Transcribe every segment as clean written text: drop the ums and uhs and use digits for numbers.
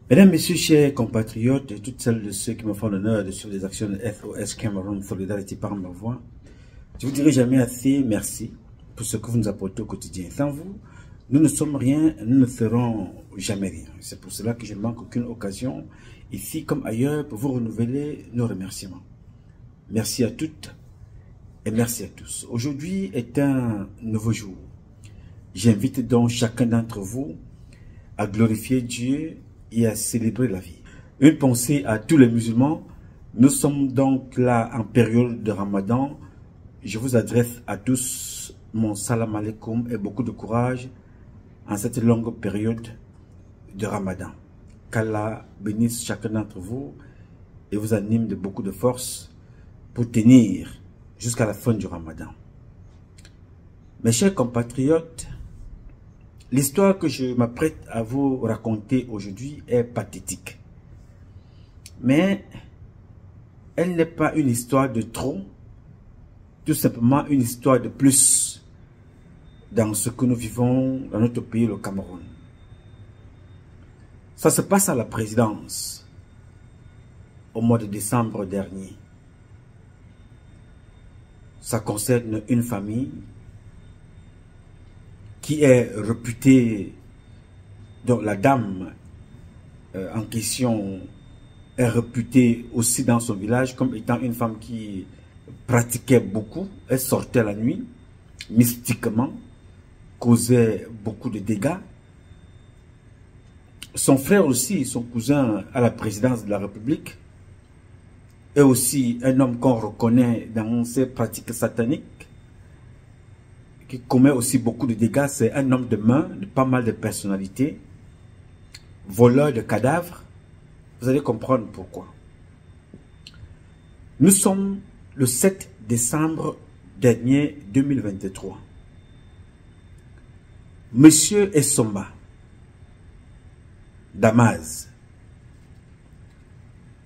Mesdames, Messieurs, chers compatriotes et toutes celles de ceux qui me font l'honneur de suivre les actions de SOS Cameroun Solidarity par ma voix, je vous dirai jamais assez merci pour ce que vous nous apportez au quotidien. Sans vous, nous ne sommes rien, nous ne ferons jamais rien. C'est pour cela que je ne manque aucune occasion, ici comme ailleurs, pour vous renouveler nos remerciements. Merci à toutes et merci à tous. Aujourd'hui est un nouveau jour. J'invite donc chacun d'entre vous à glorifier Dieu et à célébrer la vie. Une pensée à tous les musulmans. Nous sommes donc là en période de Ramadan. Je vous adresse à tous mon salam alaikum et beaucoup de courage en cette longue période de Ramadan. Qu'Allah bénisse chacun d'entre vous et vous anime de beaucoup de force pour tenir jusqu'à la fin du Ramadan. Mes chers compatriotes, l'histoire que je m'apprête à vous raconter aujourd'hui est pathétique. Mais elle n'est pas une histoire de trop, tout simplement une histoire de plus dans ce que nous vivons dans notre pays, le Cameroun. Ça se passe à la présidence au mois de décembre dernier. Ça concerne une famille qui est réputée, donc la dame en question est réputée aussi dans son village comme étant une femme qui pratiquait beaucoup. Elle sortait la nuit, mystiquement, causait beaucoup de dégâts. Son frère aussi, son cousin à la présidence de la République, est aussi un homme qu'on reconnaît dans ses pratiques sataniques, qui commet aussi beaucoup de dégâts. C'est un homme de main, de pas mal de personnalités, voleur de cadavres. Vous allez comprendre pourquoi. Nous sommes le 7 décembre dernier 2023. Monsieur Essomba Damas,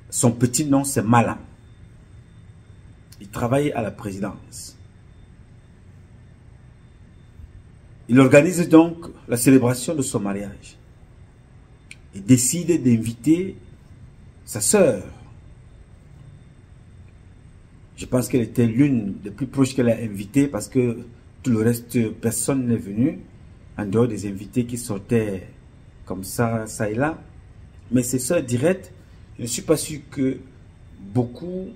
son petit nom c'est Malam. Il travaille à la présidence. Il organise donc la célébration de son mariage. Il décide d'inviter sa sœur. Je pense qu'elle était l'une des plus proches qu'elle a invitées parce que tout le reste, personne n'est venu, en dehors des invités qui sortaient comme ça et là. Mais ses sœurs directes, je ne suis pas sûr que beaucoup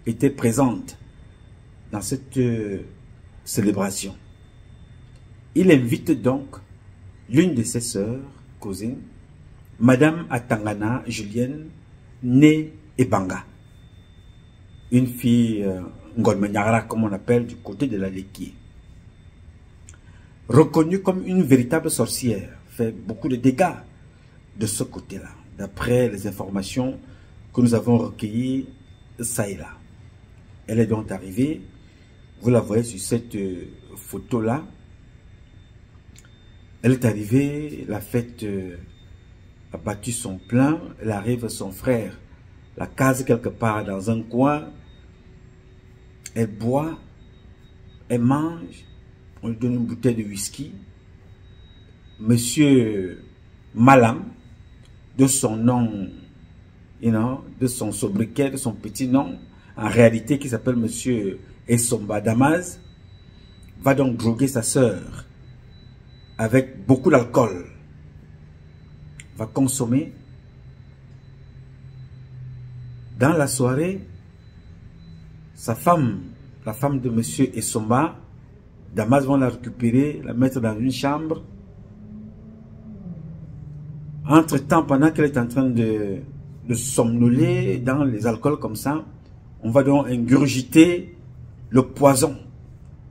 étaient présentes dans cette célébration. Il invite donc l'une de ses sœurs, cousines, Madame Atangana Julienne, née Ebanga. Une fille Ngolmenyara, comme on appelle, du côté de la Léquier. Reconnue comme une véritable sorcière, fait beaucoup de dégâts de ce côté-là, d'après les informations que nous avons recueillies ça et là. Elle est donc arrivée, vous la voyez sur cette photo-là. Elle est arrivée, la fête a battu son plein, elle arrive, son frère la case quelque part dans un coin, elle boit, elle mange, on lui donne une bouteille de whisky. Monsieur Malam, de son nom, de son sobriquet, de son petit nom, en réalité qui s'appelle Monsieur Essomba Damas, va donc droguer sa sœur avec beaucoup d'alcool, va consommer. Dans la soirée, sa femme, la femme de Monsieur Essomba Damas, vont la récupérer, la mettre dans une chambre. Entre-temps, pendant qu'elle est en train de somnoler dans les alcools comme ça, on va donc ingurgiter le poison.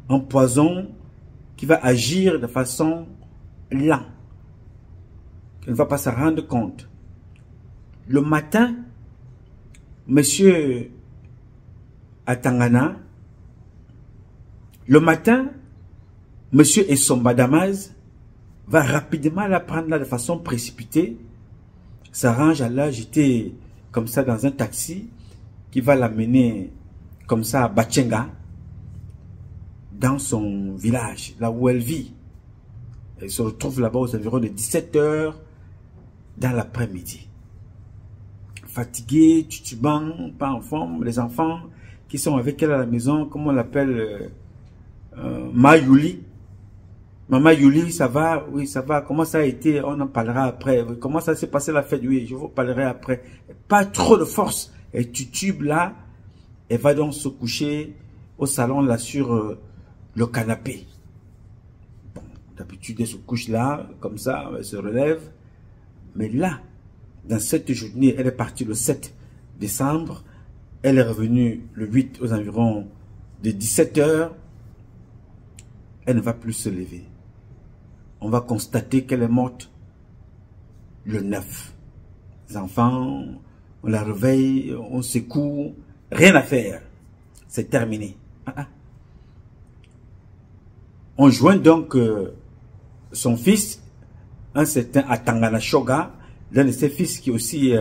Un poison qui va agir de façon lente. Elle ne va pas s'en rendre compte. Le matin, Monsieur Atangana, le matin, Monsieur Essomba Damas va rapidement la prendre là de façon précipitée, s'arrange à la jeter comme ça dans un taxi qui va l'amener comme ça à Bachenga, dans son village, là où elle vit. Elle se retrouve là-bas aux environs de 17 h dans l'après-midi. fatiguée, tutubant, pas en forme. Les enfants qui sont avec elle à la maison, comment on l'appelle, Mayuli. Maman Yuli, ça va? Oui, ça va. Comment ça a été? On en parlera après. Comment ça s'est passé la fête? Oui, je vous parlerai après. Pas trop de force. Elle tutube là. Elle va donc se coucher au salon là sur le canapé. Bon, d'habitude, elle se couche là, comme ça, elle se relève. Mais là, dans cette journée, elle est partie le 7 décembre. Elle est revenue le 8 aux environs de 17 h. Elle ne va plus se lever. On va constater qu'elle est morte le 9. Les enfants, on la réveille, on secoue, rien à faire. C'est terminé. On joint donc son fils, un certain Atangana Shoga, l'un de ses fils qui est aussi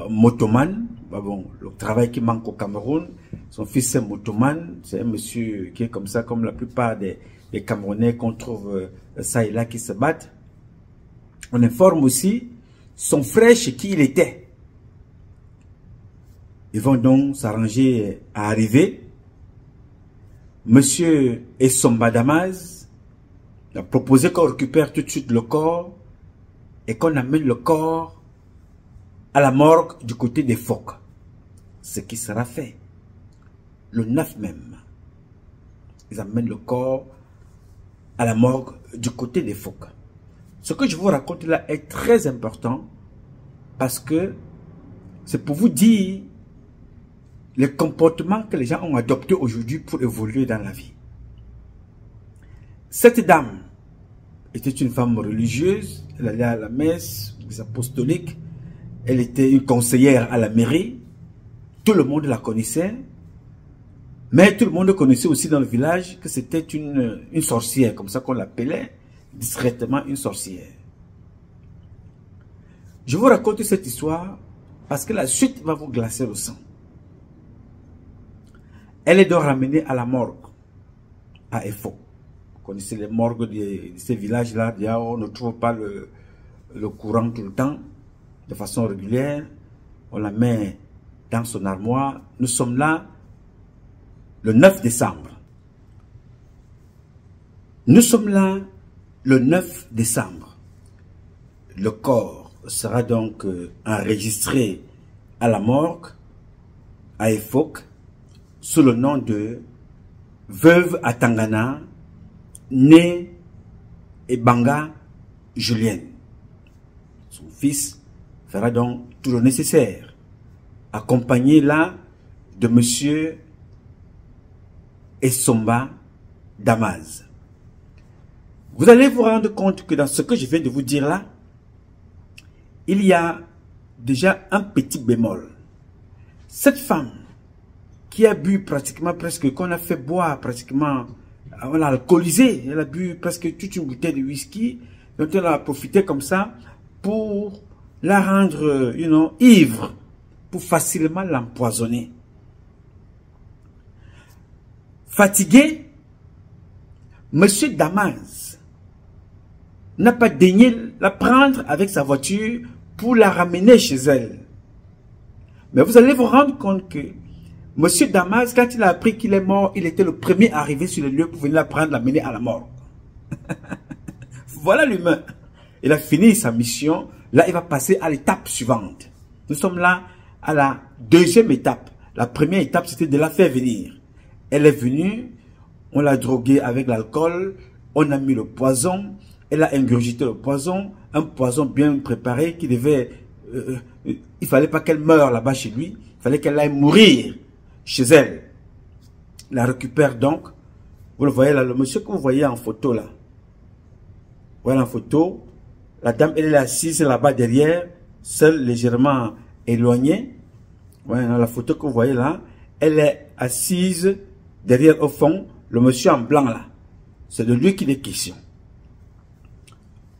motoman. Bon, le travail qui manque au Cameroun, son fils est motoman, c'est un monsieur qui est comme ça, comme la plupart des Camerounais qu'on trouve ça et là qui se battent. On informe aussi son frère chez qui il était. Ils vont donc s'arranger à arriver. Monsieur Essomba Damas a proposé qu'on récupère tout de suite le corps et qu'on amène le corps à la morgue du côté des Phoques. Ce qui sera fait le 9 même. Ils amènent le corps à la morgue du côté des Phoques. Ce que je vous raconte là est très important parce que c'est pour vous dire les comportements que les gens ont adoptés aujourd'hui pour évoluer dans la vie. Cette dame était une femme religieuse, elle allait à la messe, les apostoliques, elle était une conseillère à la mairie, tout le monde la connaissait, mais tout le monde connaissait aussi dans le village que c'était une sorcière, comme ça qu'on l'appelait, discrètement une sorcière. Je vous raconte cette histoire parce que la suite va vous glacer le sang. Elle est donc ramenée à la morgue, à Efo. Vous connaissez les morgues de ces villages-là, on ne trouve pas le courant tout le temps, de façon régulière. On la met dans son armoire. Nous sommes là le 9 décembre. Nous sommes là le 9 décembre. Le corps sera donc enregistré à la morgue, à Efok, sous le nom de Veuve Atangana, née Ebanga Julienne. Son fils fera donc tout le nécessaire, accompagné là de monsieur Essomba Damas. Vous allez vous rendre compte que dans ce que je viens de vous dire là, il y a déjà un petit bémol. Cette femme qui a bu pratiquement presque, qu'on a fait boire pratiquement, on l'a alcoolisé, elle a bu presque toute une bouteille de whisky, donc elle a profité comme ça pour la rendre, ivre, pour facilement l'empoisonner. Fatigué, monsieur Damas n'a pas daigné la prendre avec sa voiture pour la ramener chez elle. Mais vous allez vous rendre compte que monsieur Damas, quand il a appris qu'il est mort, il était le premier arrivé sur le lieu pour venir la prendre, l'amener à la mort. Voilà l'humain. Il a fini sa mission. Là, il va passer à l'étape suivante. Nous sommes là à la deuxième étape. La première étape, c'était de la faire venir. Elle est venue, on l'a droguée avec l'alcool, on a mis le poison, elle a ingurgité le poison, un poison bien préparé qui devait... il fallait pas qu'elle meure là-bas chez lui, il fallait qu'elle aille mourir chez elle. Il la récupère donc. Vous le voyez là, le monsieur que vous voyez en photo là. Voilà en photo. La dame, elle est assise là-bas derrière, seule, légèrement éloignée. Voilà la photo que vous voyez là. Elle est assise derrière au fond, le monsieur en blanc là. C'est de lui qu'il est question.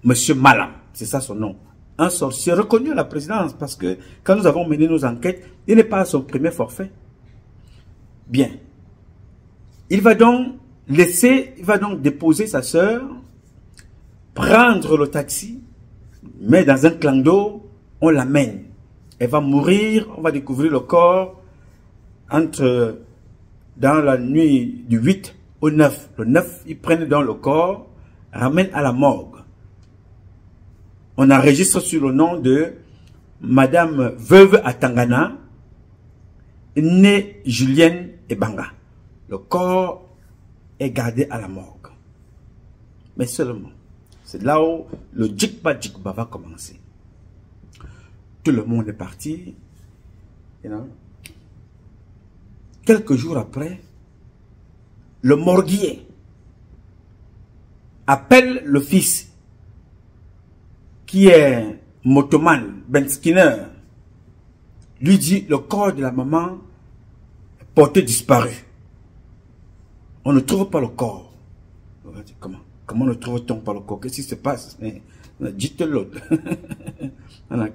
Monsieur Malam, c'est ça son nom. Un sorcier reconnu à la présidence parce que quand nous avons mené nos enquêtes, il n'est pas à son premier forfait. Bien. Il va donc déposer sa sœur, prendre le taxi, mais dans un clando, on l'amène. Elle va mourir, on va découvrir le corps dans la nuit du 8 au 9. Le 9, ils prennent dans le corps, ramènent à la morgue. On enregistre sur le nom de Madame Veuve Atangana, née Julienne Ebanga. Le corps est gardé à la morgue. Mais seulement, c'est là où le djikba va commencer. Tout le monde est parti. Quelques jours après, le morguier appelle le fils qui est motoman, Ben Skinner, lui dit le corps de la maman est porté disparu. On ne trouve pas le corps. Comment ne trouve-t-on pas le corps? Qu'est-ce qui se passe? Dites l'autre.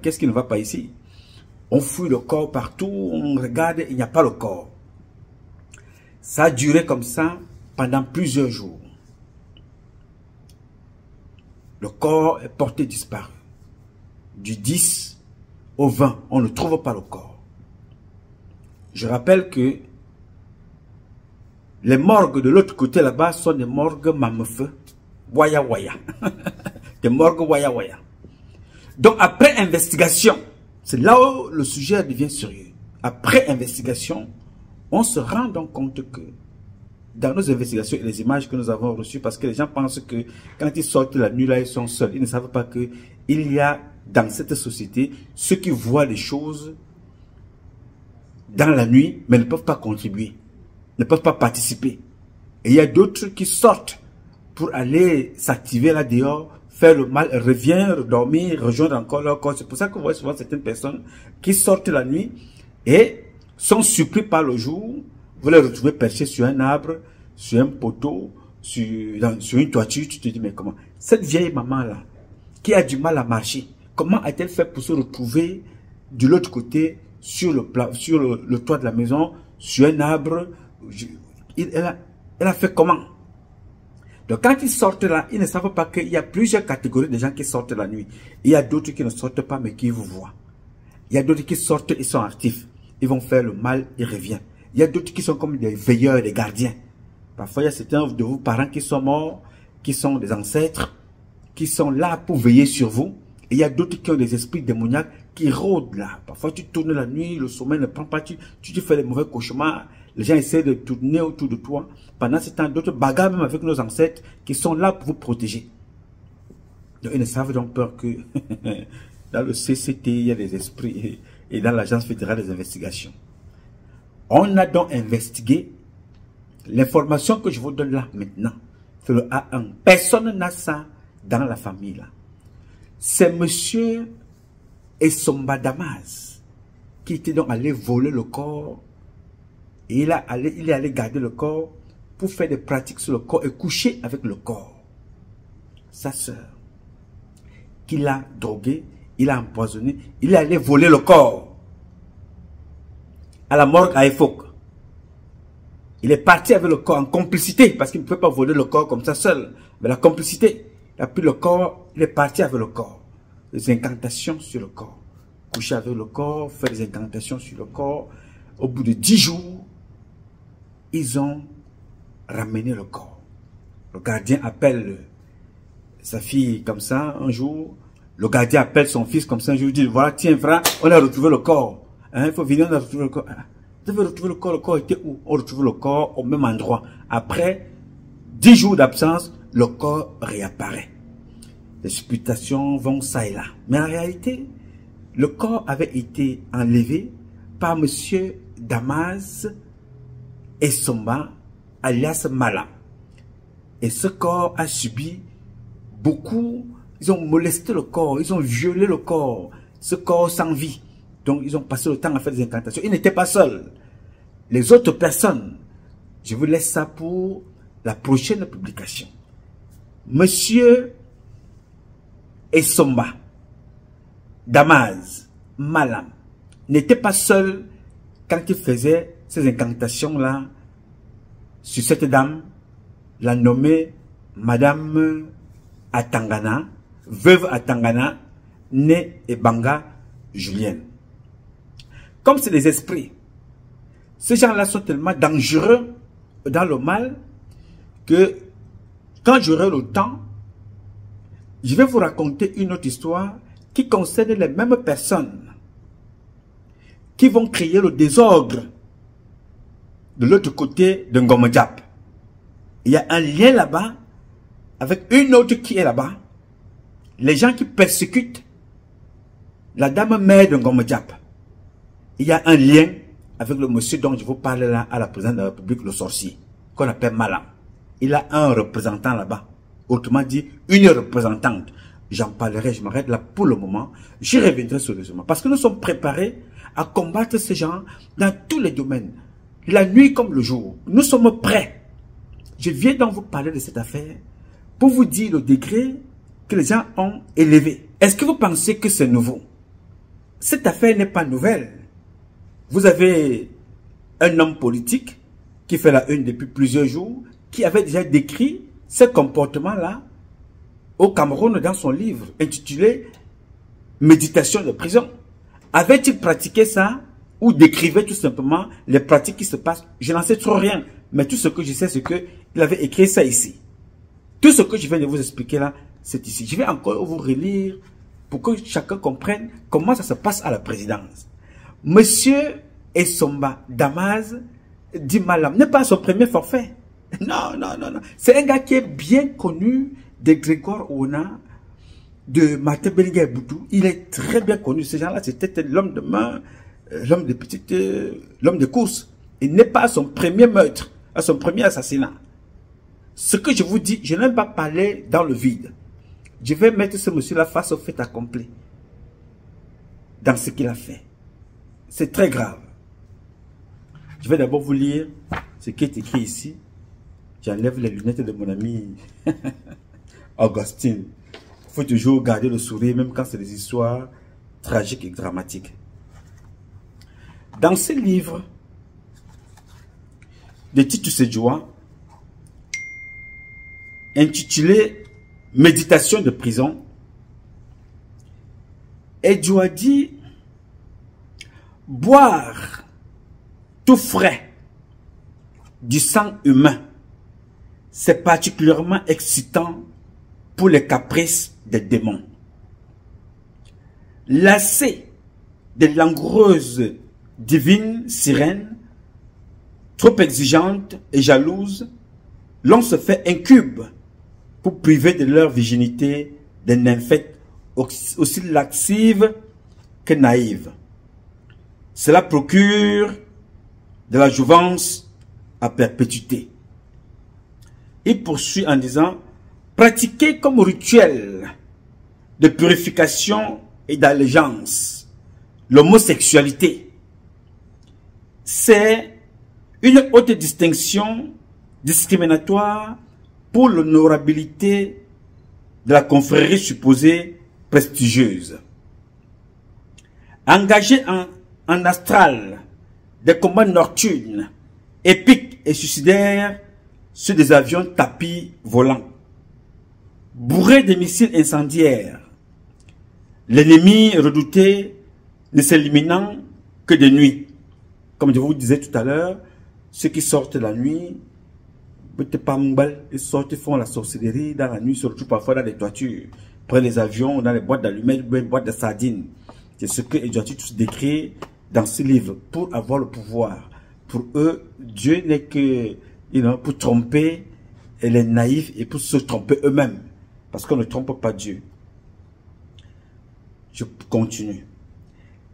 Qu'est-ce qui ne va pas ici? On fouille le corps partout, on regarde, il n'y a pas le corps. Ça a duré comme ça pendant plusieurs jours. Le corps est porté disparu. Du 10 au 20, on ne trouve pas le corps. Je rappelle que les morgues de l'autre côté là-bas sont des morgues Mamefeu, Waya Waya. Des morgues Waya Waya. Donc après investigation, c'est là où le sujet devient sérieux. Après investigation, on se rend donc compte que dans nos investigations et les images que nous avons reçues, parce que les gens pensent que quand ils sortent la nuit là, ils sont seuls. Ils ne savent pas qu'il y a dans cette société ceux qui voient les choses dans la nuit, mais ne peuvent pas contribuer, ne peuvent pas participer. Et il y a d'autres qui sortent pour aller s'activer là dehors, faire le mal, reviennent, dormir, rejoindre encore leur corps. C'est pour ça que vous voyez souvent certaines personnes qui sortent la nuit et sont surpris par le jour. Vous les retrouvez perchés sur un arbre, sur un poteau, sur une toiture. Tu te dis, mais comment? Cette vieille maman-là, qui a du mal à marcher, comment a-t-elle fait pour se retrouver de l'autre côté, sur le toit de la maison, sur un arbre? Elle a fait comment? Donc quand ils sortent là, ils ne savent pas qu'il y a plusieurs catégories de gens qui sortent la nuit. Il y a d'autres qui ne sortent pas, mais qui vous voient. Il y a d'autres qui sortent, ils sont actifs. Ils vont faire le mal, ils reviennent. Il y a d'autres qui sont comme des veilleurs, des gardiens. Parfois, il y a certains de vos parents qui sont morts, qui sont des ancêtres, qui sont là pour veiller sur vous. Et il y a d'autres qui ont des esprits démoniaques qui rôdent là. Parfois, tu tournes la nuit, le sommeil ne prend pas, tu te fais des mauvais cauchemars. Les gens essaient de tourner autour de toi. Pendant ce temps, d'autres bagarrent même avec nos ancêtres qui sont là pour vous protéger. Donc, ils ne savent donc pas que dans le CCT, il y a des esprits et dans l'Agence fédérale des investigations. On a donc investigué l'information que je vous donne là maintenant. C'est le A1. Personne n'a ça dans la famille là. C'est monsieur Essomba Damas qui était donc allé voler le corps. Et il est allé garder le corps pour faire des pratiques sur le corps et coucher avec le corps. Sa sœur, qu'il a drogué, il a empoisonné, il est allé voler le corps à la morgue à Efok. Il est parti avec le corps en complicité, parce qu'il ne peut pas voler le corps comme ça seul. Mais la complicité, il a pris le corps, il est parti avec le corps. Des incantations sur le corps. Coucher avec le corps, faire des incantations sur le corps. Au bout de 10 jours, ils ont ramené le corps. Le gardien appelle sa fille comme ça un jour. Le gardien appelle son fils comme ça un jour. Il dit, voilà, tiens frère, on a retrouvé le corps. Il faut venir, on a retrouvé le corps. Vous avez retrouvé le corps était où? On retrouve le corps au même endroit. Après 10 jours d'absence, le corps réapparaît. Les supputations vont ça et là. Mais en réalité, le corps avait été enlevé par monsieur Damas Essomba, alias Malam. Et ce corps a subi beaucoup, ils ont molesté le corps, ils ont violé le corps, ce corps sans vie. Donc ils ont passé le temps à faire des incantations. Ils n'étaient pas seuls. Les autres personnes, je vous laisse ça pour la prochaine publication. Monsieur Essomba, Damas, Malam, n'était pas seul quand il faisait ces incantations-là sur cette dame, la nommée Madame Atangana, veuve Atangana, née Ebanga Julienne. comme c'est des esprits, ces gens-là sont tellement dangereux dans le mal que quand j'aurai le temps, je vais vous raconter une autre histoire qui concerne les mêmes personnes qui vont créer le désordre de l'autre côté de Ngom Diap. Il y a un lien là-bas avec une autre qui est là-bas. Les gens qui persécutent la dame mère de Ngom Diap. Il y a un lien avec le monsieur dont je vous parle là à la présidente de la République, le sorcier, qu'on appelle Malam. Il a un représentant là-bas. Autrement dit, une représentante. J'en parlerai, je m'arrête là pour le moment. J'y reviendrai sérieusement. Parce que nous sommes préparés à combattre ces gens dans tous les domaines. La nuit comme le jour. Nous sommes prêts. Je viens donc vous parler de cette affaire pour vous dire le degré que les gens ont élevé. Est-ce que vous pensez que c'est nouveau? Cette affaire n'est pas nouvelle. Vous avez un homme politique qui fait la une depuis plusieurs jours, qui avait déjà décrit ce comportement-là au Cameroun dans son livre intitulé « Méditation de prison ». Avait-il pratiqué ça ou décrivait tout simplement les pratiques qui se passent? Je n'en sais trop rien, mais tout ce que je sais, c'est qu'il avait écrit ça ici. Tout ce que je viens de vous expliquer là, c'est ici. Je vais encore vous relire pour que chacun comprenne comment ça se passe à la présidence. Monsieur Essomba Damaz dit Malam n'est pas son premier forfait. Non, non, non, non. C'est un gars qui est bien connu de Grégoire Ona, de Martin Bellinga Boutou. Il est très bien connu. Ces gens-là, c'était l'homme de main, l'homme de petite, l'homme de course. Il n'est pas à son premier meurtre, à son premier assassinat. Ce que je vous dis, je n'aime pas parler dans le vide. Je vais mettre ce monsieur-là face au fait accompli. Dans ce qu'il a fait. C'est très grave. Je vais d'abord vous lire ce qui est écrit ici. J'enlève les lunettes de mon ami Augustine. Il faut toujours garder le sourire, même quand c'est des histoires tragiques et dramatiques. Dans ce livre de Titus Sedjoua, intitulé « Méditation de prison », Edjoua dit « Boire tout frais du sang humain, c'est particulièrement excitant pour les caprices des démons. Lassé de langoureuses divines sirènes, trop exigeantes et jalouses, l'on se fait incube pour priver de leur virginité des nymphètes aussi laxives que naïves. Cela procure de la jouvence à perpétuité. Il poursuit en disant, pratiquer comme rituel de purification et d'allégeance l'homosexualité, c'est une haute distinction discriminatoire pour l'honorabilité de la confrérie supposée prestigieuse. Engagé en astral des combats nocturnes, épiques et suicidaires sur des avions tapis volants, bourrés de missiles incendiaires, l'ennemi redouté ne s'éliminant que de nuit. Comme je vous disais tout à l'heure, ceux qui sortent la nuit, ils sortent, font la sorcellerie dans la nuit, surtout parfois dans les toitures, près les avions, dans les boîtes d'allumettes, les boîtes de sardines. C'est ce que Edjoua décrit dans ce livre, pour avoir le pouvoir. Pour eux, Dieu n'est que pour tromper les naïfs et pour se tromper eux-mêmes. Parce qu'on ne trompe pas Dieu. Je continue.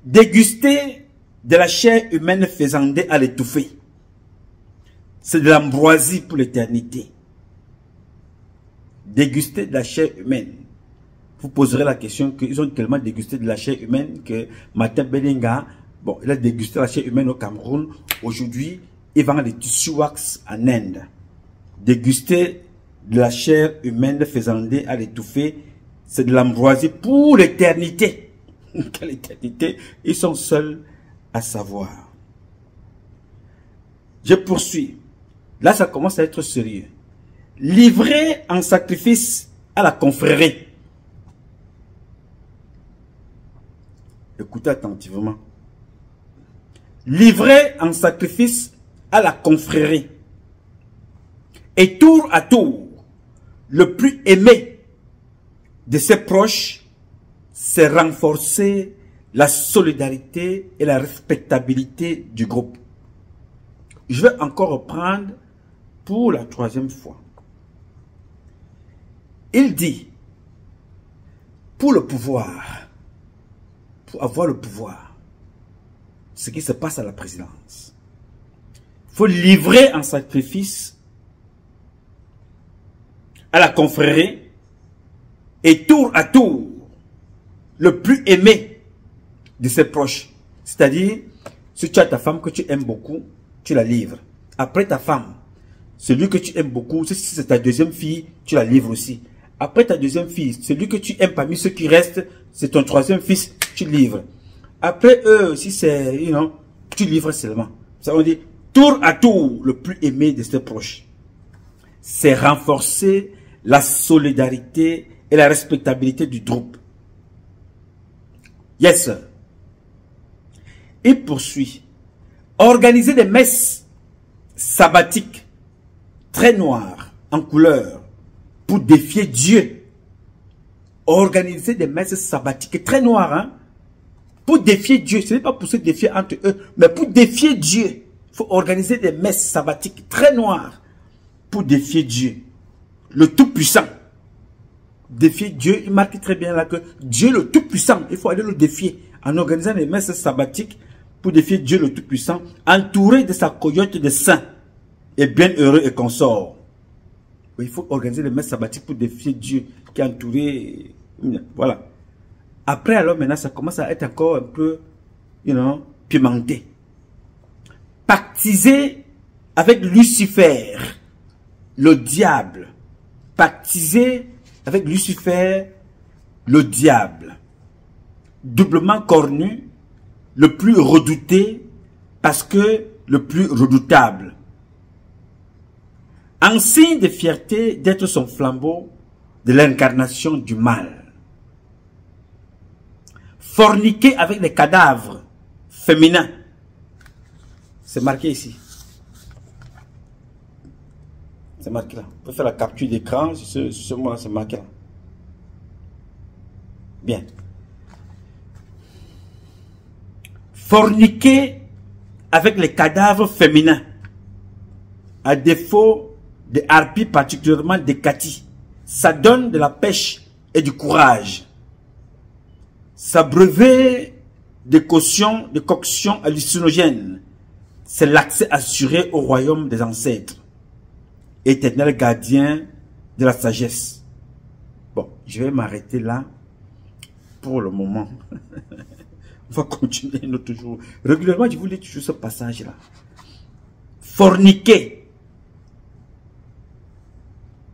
Déguster de la chair humaine faisandée à l'étouffer. C'est de l'ambroisie pour l'éternité. Déguster de la chair humaine. Vous poserez la question qu'ils ont tellement dégusté de la chair humaine que Martin Bellinga, bon, il a dégusté la chair humaine au Cameroun. Aujourd'hui, il vend les tissus wax en Inde. Déguster de la chair humaine faisandée à l'étouffer, c'est de l'ambroisie pour l'éternité. Quelle éternité? Ils sont seuls à savoir. Je poursuis. Là, ça commence à être sérieux. Livré en sacrifice à la confrérie. Écoutez attentivement. livré en sacrifice à la confrérie. Et tour à tour, le plus aimé de ses proches, c'est renforcer la solidarité et la respectabilité du groupe. Je vais encore reprendre pour la 3e fois. Il dit, pour le pouvoir, pour avoir le pouvoir, ce qui se passe à la présidence, il faut livrer en sacrifice à la confrérie et tour à tour, le plus aimé de ses proches. C'est-à-dire, si tu as ta femme que tu aimes beaucoup, tu la livres. Après ta femme, celui que tu aimes beaucoup, si c'est ta 2e fille, tu la livres aussi. Après ta 2e fille, celui que tu aimes parmi ceux qui restent, c'est ton 3e fils, tu livres. Après eux, si c'est, tu livres seulement. Ça veut dire, tour à tour, le plus aimé de ses proches. C'est renforcer la solidarité et la respectabilité du groupe. Yes, sir. Il poursuit. Organiser des messes sabbatiques très noires en couleur pour défier Dieu. Organiser des messes sabbatiques très noires, hein, pour défier Dieu. Ce n'est pas pour se défier entre eux, mais pour défier Dieu. Il faut organiser des messes sabbatiques très noires pour défier Dieu. Le Tout-Puissant. Défier Dieu, il marque très bien là que Dieu le Tout-Puissant, il faut aller le défier en organisant des messes sabbatiques pour défier Dieu le Tout-Puissant, entouré de sa cohorte de saints et bienheureux et consorts. Il faut organiser des messes sabbatiques pour défier Dieu qui est entouré. Voilà. Après, alors maintenant, ça commence à être encore un peu, pimenté. Pactiser avec Lucifer, le diable. Pactiser avec Lucifer, le diable. Doublement cornu, le plus redouté, parce que le plus redoutable. En signe de fierté d'être son flambeau de l'incarnation du mal. Forniquer avec les cadavres féminins. C'est marqué ici. C'est marqué là. On peut faire la capture d'écran. Sur ce mot-là, c'est marqué là. Bien. Forniquer avec les cadavres féminins. À défaut de harpies, particulièrement des catis. Ça donne de la pêche et du courage. S'abreuver de coctions hallucinogènes. C'est l'accès assuré au royaume des ancêtres. Éternel gardien de la sagesse. Bon, je vais m'arrêter là pour le moment. On va continuer un autre jour. Régulièrement, je vous lis toujours ce passage-là. Forniquer.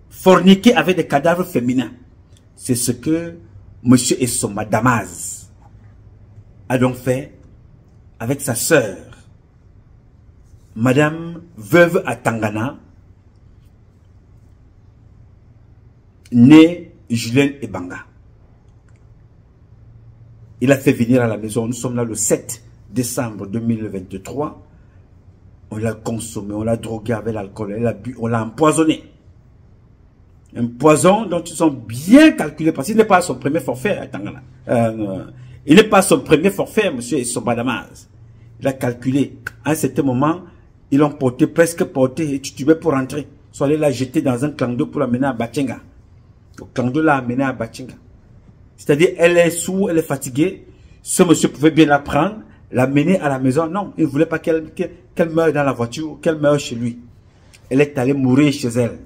Forniquer avec des cadavres féminins. C'est ce que Monsieur Essoma Damas a donc fait avec sa sœur, Madame Veuve Atangana, née Julien Ebanga. Il a fait venir à la maison, nous sommes là le 7 décembre 2023. On l'a consommé, on l'a drogué avec l'alcool, elle a bu, on l'a empoisonné. Un poison dont ils ont bien calculé, parce qu'il n'est pas son premier forfait. Il n'est pas son premier forfait, monsieur Essoma Damas. Il a calculé. À un certain moment, ils l'ont presque porté et titubé pour rentrer. Ils sont allés la jeter dans un clando pour l'amener à Bachenga. Le clando l'a amené à Bachenga. C'est-à-dire, elle est sourde, elle est fatiguée. Ce monsieur pouvait bien la prendre, l'amener à la maison. Non, il ne voulait pas qu'elle meure dans la voiture, qu'elle meure chez lui. Elle est allée mourir chez elle.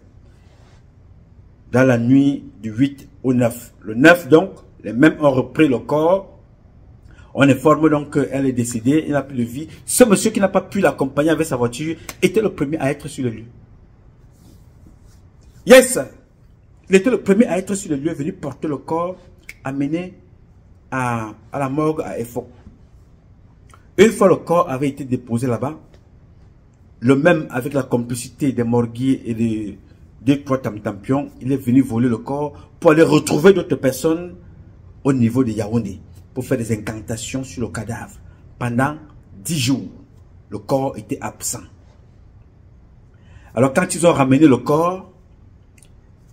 Dans la nuit du 8 au 9. Le 9, donc, les mêmes ont repris le corps. On informe donc qu'elle est décédée, il n'a plus de vie. Ce monsieur qui n'a pas pu l'accompagner avec sa voiture était le premier à être sur le lieu. Yes! Il était le premier à être sur le lieu, venu porter le corps, amené à la morgue à Efo. Une fois le corps avait été déposé là-bas, le même avec la complicité des morguiers et des 2-3 tamtampions, il est venu voler le corps pour aller retrouver d'autres personnes au niveau de Yaoundé, pour faire des incantations sur le cadavre pendant 10 jours. le corps était absent. Alors quand ils ont ramené le corps,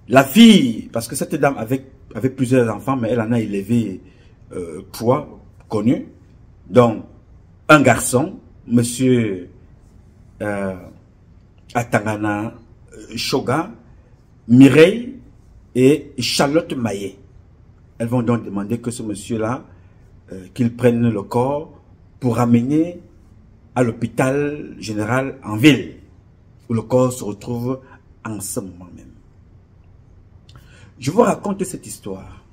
la fille, parce que cette dame avait plusieurs enfants, mais elle en a élevé 3 connus, donc un garçon, monsieur Atangana Shoga, Mireille et Charlotte Maillet. Elles vont donc demander que ce monsieur-là, qu'il prenne le corps pour ramener à l'hôpital général en ville, où le corps se retrouve en ce moment même. Je vous raconte cette histoire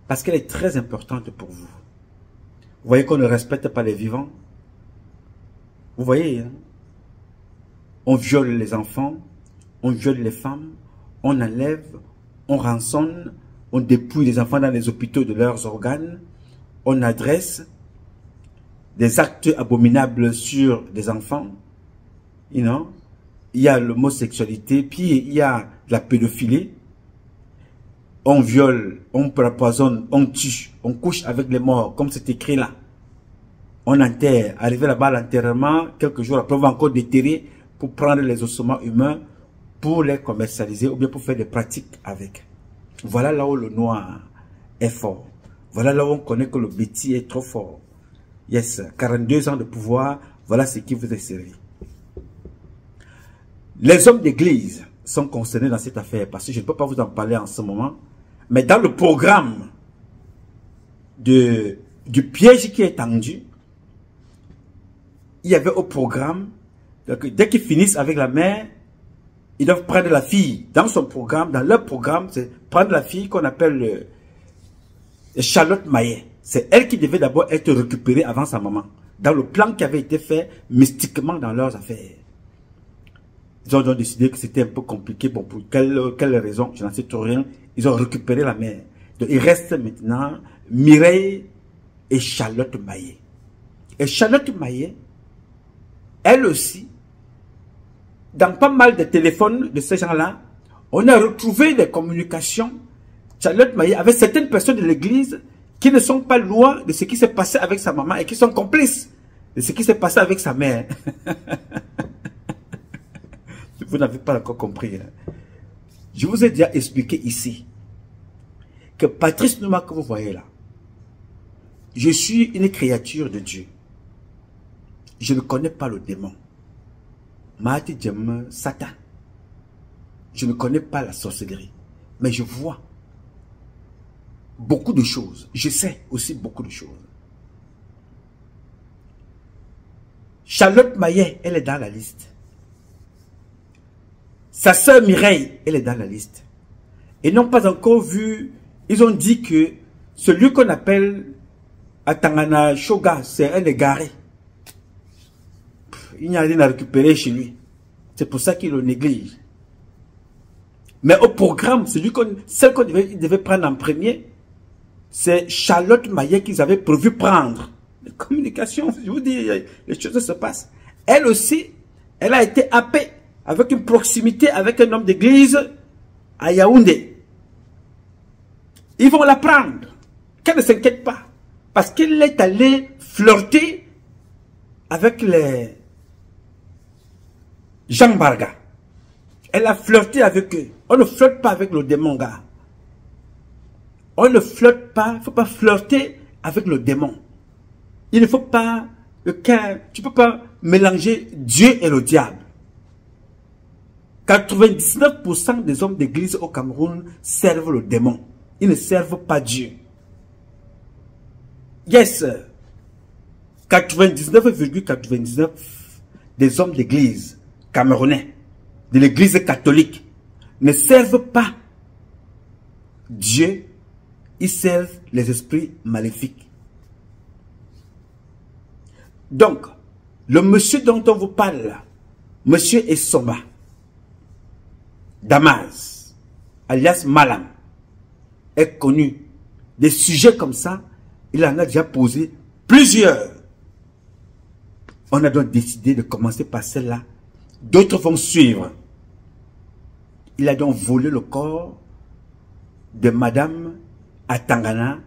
parce qu'elle est très importante pour vous. Vous voyez qu'on ne respecte pas les vivants. Vous voyez, hein? On viole les enfants, on viole les femmes, on enlève, on rançonne, on dépouille les enfants dans les hôpitaux de leurs organes, on adresse des actes abominables sur des enfants. You know? Il y a l'homosexualité, puis il y a la pédophilie. On viole, on empoisonne, on tue, on couche avec les morts, comme c'est écrit là. On enterre, arrivé là-bas à l'enterrement, quelques jours après, on va encore déterrer pour prendre les ossements humains, pour les commercialiser ou bien pour faire des pratiques avec. Voilà là où le noir est fort. Voilà là où on connaît que le bêtis est trop fort. Yes, 42 ans de pouvoir, voilà ce qui vous est servi. Les hommes d'église sont concernés dans cette affaire parce que je ne peux pas vous en parler en ce moment. Mais dans le programme du piège qui est tendu, il y avait au programme, donc dès qu'ils finissent avec la mère, ils doivent prendre la fille. Dans son programme, dans leur programme, c'est prendre la fille qu'on appelle Charlotte Maillet. C'est elle qui devait d'abord être récupérée avant sa maman. Dans le plan qui avait été fait mystiquement dans leurs affaires. Ils ont donc décidé que c'était un peu compliqué. Bon, pour quelle raison, je n'en sais trop rien. Ils ont récupéré la mère. Donc, il reste maintenant Mireille et Charlotte Maillet. Et Charlotte Maillet, elle aussi, dans pas mal de téléphones de ces gens-là, on a retrouvé des communications. Charlotte Maillet avec certaines personnes de l'église qui ne sont pas loin de ce qui s'est passé avec sa maman et qui sont complices de ce qui s'est passé avec sa mère. Vous n'avez pas encore compris. Hein? Je vous ai déjà expliqué ici que Patrice Nouma que vous voyez là, je suis une créature de Dieu. Je ne connais pas le démon. Mahati Djem, Satan. Je ne connais pas la sorcellerie. Mais je vois beaucoup de choses. Je sais aussi beaucoup de choses. Charlotte Maillet, elle est dans la liste. Sa sœur Mireille, elle est dans la liste. Ils n'ont pas encore vu, ils ont dit que celui qu'on appelle Atangana Shoga, c'est un égaré. Il n'y a rien à récupérer chez lui. C'est pour ça qu'il le néglige. Mais au programme, celle qu'on devait prendre en premier, c'est Charlotte Maillet qu'ils avaient prévu prendre. Les communications, je vous dis, les choses se passent. Elle aussi, elle a été happée avec une proximité avec un homme d'église à Yaoundé. Ils vont la prendre. Qu'elle ne s'inquiète pas. Parce qu'elle est allée flirter avec les Jean Barga. Elle a flirté avec eux. On ne flirte pas avec le démon, gars. On ne flirte pas, il ne faut pas flirter avec le démon. Il ne faut pas, tu ne peux pas mélanger Dieu et le diable. 99% des hommes d'église au Cameroun servent le démon. Ils ne servent pas Dieu. Yes, 99,99% des hommes d'église camerounais, de l'église catholique, ne servent pas Dieu, ils servent les esprits maléfiques. Donc, le monsieur dont on vous parle là, monsieur Essomba, Damas, alias Malam, est connu. Des sujets comme ça, il en a déjà posé plusieurs. On a donc décidé de commencer par celle-là. D'autres vont suivre. Il a donc volé le corps de Madame Atangana,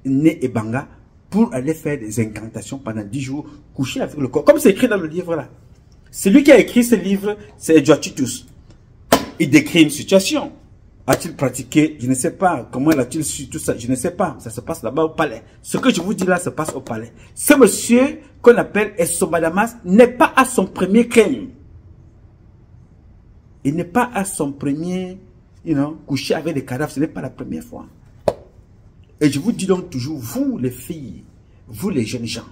née Ebanga, pour aller faire des incantations pendant 10 jours, coucher avec le corps. Comme c'est écrit dans le livre là. Celui qui a écrit ce livre, c'est Edward Titus. Il décrit une situation. A-t-il pratiqué? Je ne sais pas. Comment a-t-il su tout ça? Je ne sais pas. Ça se passe là-bas au palais. Ce que je vous dis là se passe au palais. Ce monsieur qu'on appelle Essomba Damas n'est pas à son premier crime. Il n'est pas à son premier, coucher avec des cadavres. Ce n'est pas la première fois. Et je vous dis donc toujours, vous les filles, vous les jeunes gens,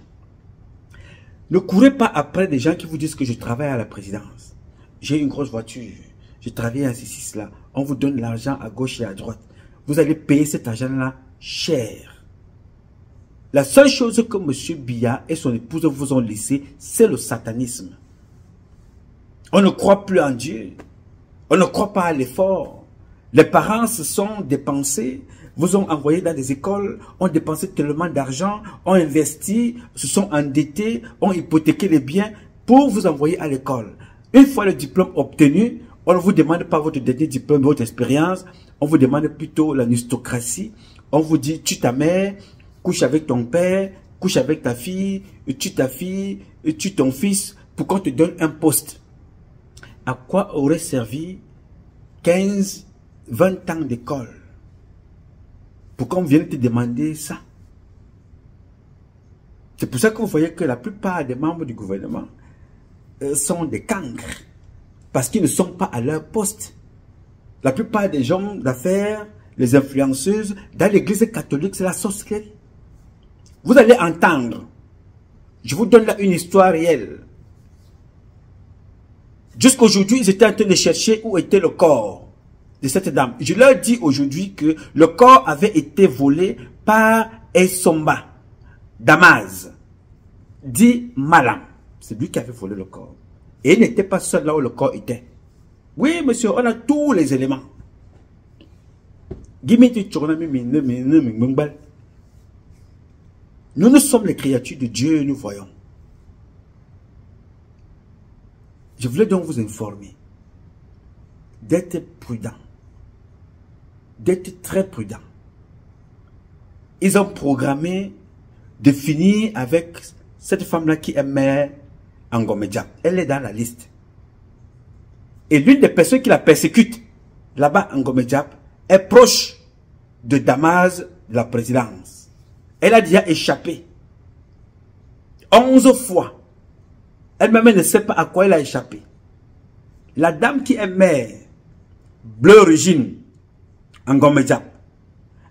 ne courez pas après des gens qui vous disent que je travaille à la présidence. J'ai une grosse voiture. Je travaille à ceci, là. On vous donne l'argent à gauche et à droite. Vous allez payer cet argent-là cher. La seule chose que M. Biya et son épouse vous ont laissé, c'est le satanisme. On ne croit plus en Dieu. On ne croit pas à l'effort. Les parents se sont dépensés, vous ont envoyé dans des écoles, ont dépensé tellement d'argent, ont investi, se sont endettés, ont hypothéqué les biens pour vous envoyer à l'école. Une fois le diplôme obtenu, on ne vous demande pas votre dernier diplôme, votre expérience. On vous demande plutôt l'aristocratie. On vous dit, tue ta mère, couche avec ton père, couche avec ta fille, tue ta fille, tue ton fils, pour qu'on te donne un poste. À quoi aurait servi 15, 20 ans d'école? Pour qu'on vienne te demander ça? C'est pour ça que vous voyez que la plupart des membres du gouvernement sont des cancres. Parce qu'ils ne sont pas à leur poste. La plupart des gens d'affaires, les influenceuses, dans l'église catholique, c'est la sorcellerie. Vous allez entendre. Je vous donne là une histoire réelle. Jusqu'aujourd'hui, ils étaient en train de chercher où était le corps de cette dame. Je leur dis aujourd'hui que le corps avait été volé par Essomba Damas, dit Malam. C'est lui qui avait volé le corps. Et il n'était pas seul là où le corps était. Oui, monsieur, on a tous les éléments. Nous sommes les créatures de Dieu, nous voyons. Je voulais donc vous informer d'être prudent. D'être très prudent. Ils ont programmé de finir avec cette femme-là qui est mère Ngomé Diap. Elle est dans la liste. Et l'une des personnes qui la persécute, là-bas, Ngomé Diap, est proche de Damas de la présidence. Elle a déjà échappé 11 fois. Elle-même ne sait pas à quoi elle a échappé. La dame qui est mère, Bleu Origine, Ngomé Diap,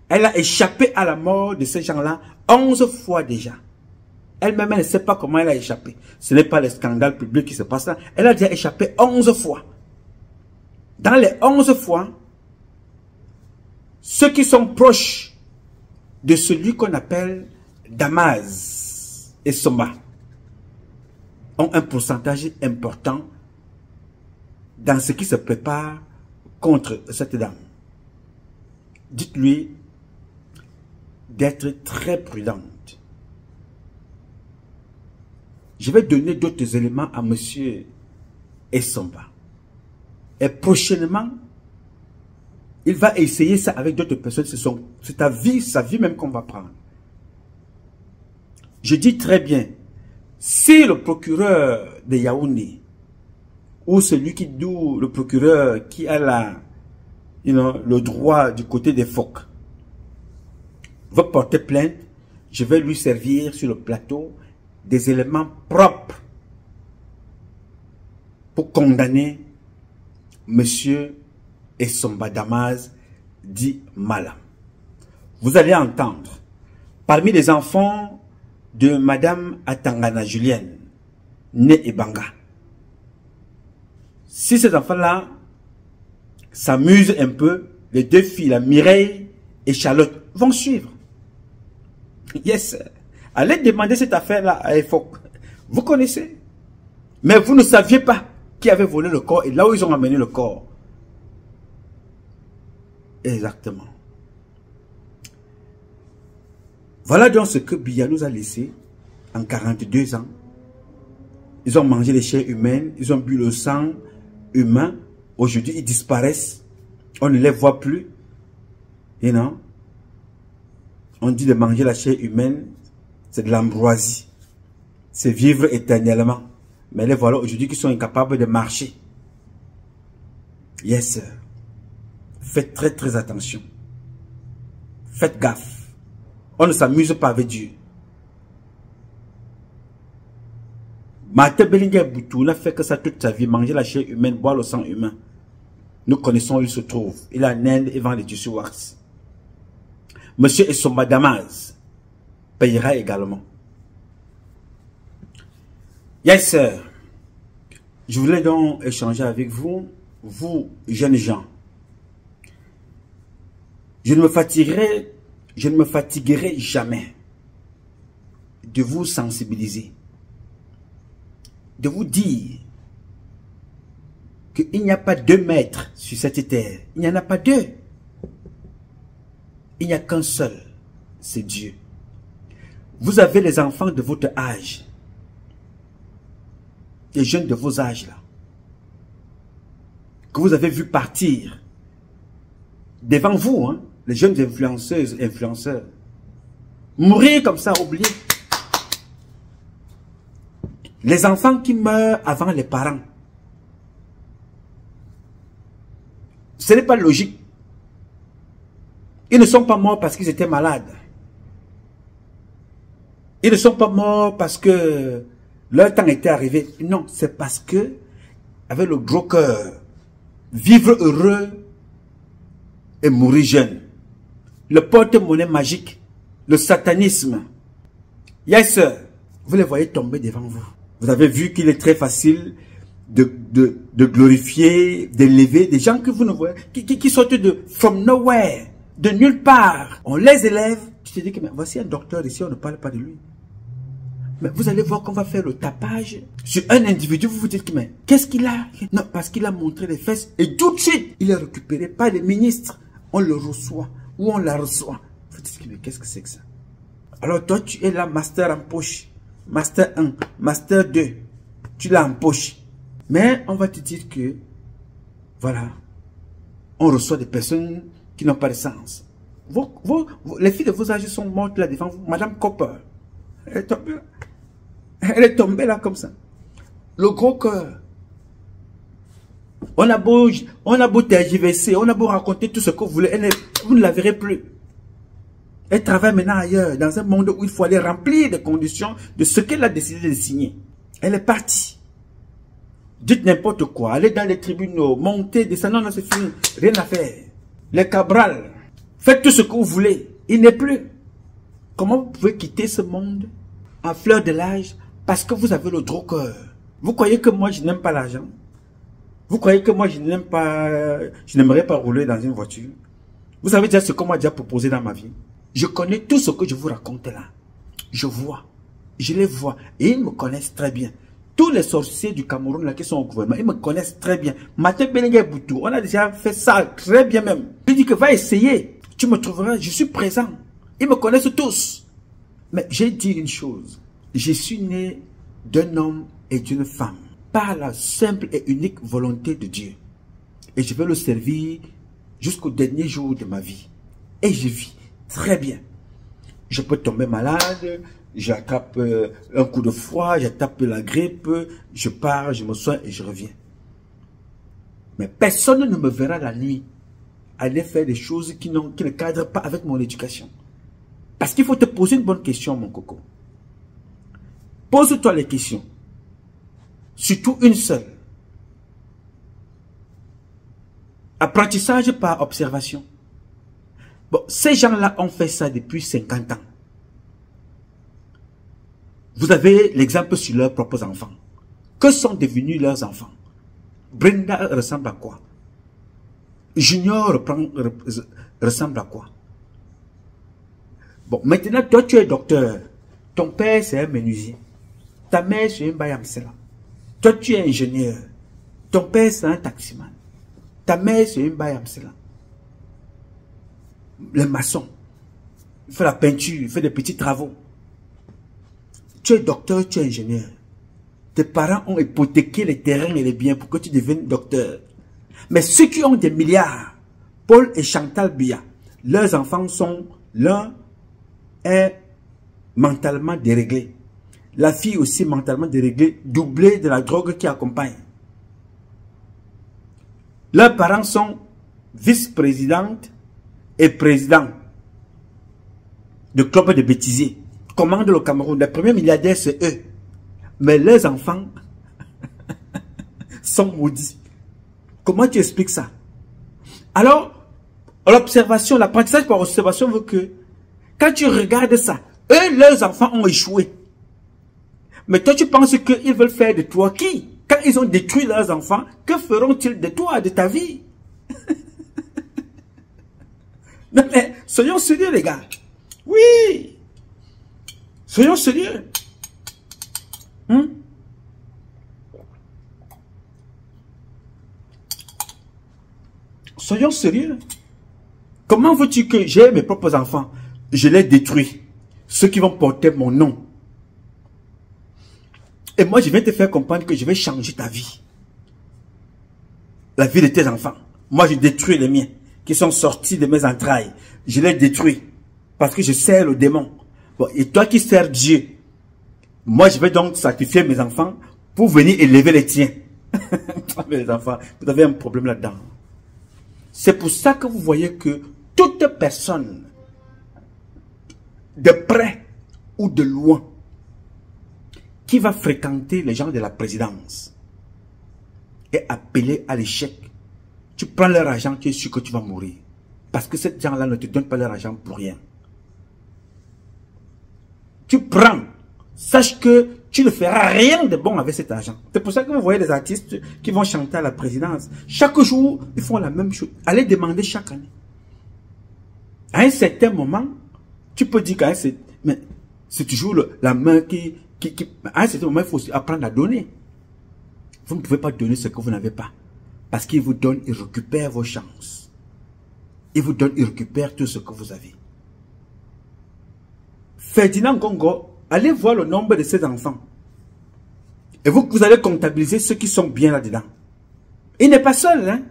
elle a échappé à la mort de ces gens-là 11 fois déjà. Elle-même ne sait pas comment elle a échappé. Ce n'est pas le scandale public qui se passe là. Elle a déjà échappé 11 fois. Dans les 11 fois, ceux qui sont proches de celui qu'on appelle Damas et Soma ont un pourcentage important dans ce qui se prépare contre cette dame. Dites-lui d'être très prudente. Je vais donner d'autres éléments à monsieur Essomba. Et prochainement, il va essayer ça avec d'autres personnes. C'est ta vie, sa vie même qu'on va prendre. Je dis très bien, si le procureur de Yaoundé, ou celui qui doit, le procureur qui a le droit du côté des phoques, veut porter plainte, je vais lui servir sur le plateau des éléments propres pour condamner monsieur Essomba Damas dit Malam. Vous allez entendre, parmi les enfants de madame Atangana Julienne, née Ebanga, si ces enfants-là s'amusent un peu, les deux filles, la Mireille et Charlotte, vont suivre. Yes. Allez demander cette affaire-là à EFOC. Vous connaissez. Mais vous ne saviez pas qui avait volé le corps et là où ils ont amené le corps. Exactement. Voilà donc ce que Biya nous a laissé en 42 ans. Ils ont mangé les chairs humaines, ils ont bu le sang humain. Aujourd'hui, ils disparaissent. On ne les voit plus. Et non. On dit de manger la chair humaine, c'est de l'ambroisie. C'est vivre éternellement. Mais les voilà aujourd'hui qui sont incapables de marcher. Yes, sir. Faites très très attention. Faites gaffe. On ne s'amuse pas avec Dieu. Martin Bellinger Boutou n'a fait que ça toute sa vie, manger la chair humaine, boire le sang humain. Nous connaissons où il se trouve. Il est en Inde et vend les tissus wax. Monsieur Essomba Damas payera également. Yes, sir. Je voulais donc échanger avec vous, vous, jeunes gens. Je ne me fatiguerai jamais de vous sensibiliser, de vous dire qu'il n'y a pas deux maîtres sur cette terre. Il n'y en a pas deux. Il n'y a qu'un seul, c'est Dieu. Vous avez les enfants de votre âge, les jeunes de vos âges là, que vous avez vu partir devant vous, hein, les jeunes influenceuses, influenceurs, mourir comme ça, oubliés. Les enfants qui meurent avant les parents. Ce n'est pas logique. Ils ne sont pas morts parce qu'ils étaient malades. Ils ne sont pas morts parce que leur temps était arrivé. Non, c'est parce que, avec le gros cœur, vivre heureux et mourir jeune. Le porte-monnaie magique, le satanisme. Yes, sir. Vous les voyez tomber devant vous. Vous avez vu qu'il est très facile de glorifier, d'élever des gens que vous ne voyez, qui sortent de from nowhere, de nulle part. On les élève. Tu te dis que mais voici un docteur ici, on ne parle pas de lui. Mais vous allez voir qu'on va faire le tapage sur un individu. Vous vous dites que mais qu'est-ce qu'il a? Non, parce qu'il a montré les fesses et tout de suite, il est récupéré par les ministres. On le reçoit ou on la reçoit. Vous dites que mais qu'est-ce que c'est que ça? Alors toi, tu es là, master en poche. Master 1, Master 2, tu l'as en poche. Mais on va te dire que, voilà, on reçoit des personnes qui n'ont pas de sens. Les filles de vos âges sont mortes là devant vous. Madame Copper, elle est tombée là. Elle est tombée là comme ça. Le gros cœur. On a beau tergiverser, on a beau raconter tout ce que vous voulez, vous ne la verrez plus. Elle travaille maintenant ailleurs, dans un monde où il faut aller remplir les conditions de ce qu'elle a décidé de signer. Elle est partie. Dites n'importe quoi, allez dans les tribunaux, montez, descendez, non, c'est fini. Rien à faire. Les Cabral, faites tout ce que vous voulez. Il n'est plus. Comment vous pouvez quitter ce monde en fleur de l'âge parce que vous avez le gros cœur? Vous croyez que moi je n'aime pas l'argent? Vous croyez que moi je n'aimerais pas rouler dans une voiture? Vous savez déjà ce qu'on m'a déjà proposé dans ma vie? Je connais tout ce que je vous raconte là. Je vois. Je les vois. Et ils me connaissent très bien. Tous les sorciers du Cameroun là qui sont au gouvernement, ils me connaissent très bien. Martin Bellinger Boutou, on a déjà fait ça très bien même. Je dis que va essayer. Tu me trouveras, je suis présent. Ils me connaissent tous. Mais j'ai dit une chose. Je suis né d'un homme et d'une femme. Par la simple et unique volonté de Dieu. Et je vais le servir jusqu'au dernier jour de ma vie. Et je vis très bien. Je peux tomber malade, j'attrape un coup de froid, j'attrape la grippe, je pars, je me soigne et je reviens. Mais personne ne me verra la nuit aller faire des choses qui ne cadrent pas avec mon éducation. Parce qu'il faut te poser une bonne question, mon coco. Pose-toi les questions. Surtout une seule. Apprentissage par observation. Bon, ces gens-là ont fait ça depuis 50 ans. Vous avez l'exemple sur leurs propres enfants. Que sont devenus leurs enfants? Brenda ressemble à quoi? Junior ressemble à quoi? Bon, maintenant, toi, tu es docteur. Ton père, c'est un menuisier. Ta mère, c'est un bayamsela. Toi, tu es ingénieur. Ton père, c'est un taximan. Ta mère, c'est un bayamsela. Les maçons, il fait la peinture, il fait des petits travaux. Tu es docteur, tu es ingénieur. Tes parents ont hypothéqué les terrains et les biens pour que tu deviennes docteur. Mais ceux qui ont des milliards, Paul et Chantal Biya, leurs enfants sont, l'un est mentalement déréglée. La fille aussi mentalement déréglée, doublée de la drogue qui accompagne. Leurs parents sont vice-présidente et président de club de bêtisiers. Commandent le Cameroun. Les premiers milliardaires, c'est eux. Mais leurs enfants sont maudits. Comment tu expliques ça? Alors, l'observation, l'apprentissage par observation veut que quand tu regardes ça, eux, leurs enfants ont échoué. Mais toi, tu penses qu'ils veulent faire de toi qui? Quand ils ont détruit leurs enfants, que feront-ils de toi, de ta vie? Non mais, soyons sérieux les gars. Oui. Soyons sérieux. Soyons sérieux. Comment veux-tu que j'ai mes propres enfants? Je les détruis. Ceux qui vont porter mon nom. Et moi, je vais te faire comprendre que je vais changer ta vie. La vie de tes enfants. Moi, je détruis les miens qui sont sortis de mes entrailles. Je les détruis parce que je sers le démon. Bon, et toi qui sers Dieu, moi, je vais donc sacrifier mes enfants pour venir élever les tiens. Mais les enfants, vous avez un problème là-dedans. C'est pour ça que vous voyez que toute personne, de près ou de loin, qui va fréquenter les gens de la présidence et appeler à l'échec, tu prends leur argent, tu es sûr que tu vas mourir. Parce que ces gens-là ne te donnent pas leur argent pour rien. Tu prends, sache que tu ne feras rien de bon avec cet argent. C'est pour ça que vous voyez des artistes qui vont chanter à la présidence. Chaque jour, ils font la même chose. Allez demander chaque année. À un certain moment, tu peux dire que c'est toujours la main qui... À un certain moment, il faut aussi apprendre à donner. Vous ne pouvez pas donner ce que vous n'avez pas. Parce qu'il vous donne, il récupère vos chances. Il vous donne, il récupère tout ce que vous avez. Ferdinand Gongo, allez voir le nombre de ses enfants. Et vous allez comptabiliser ceux qui sont bien là-dedans. Il n'est pas seul, hein?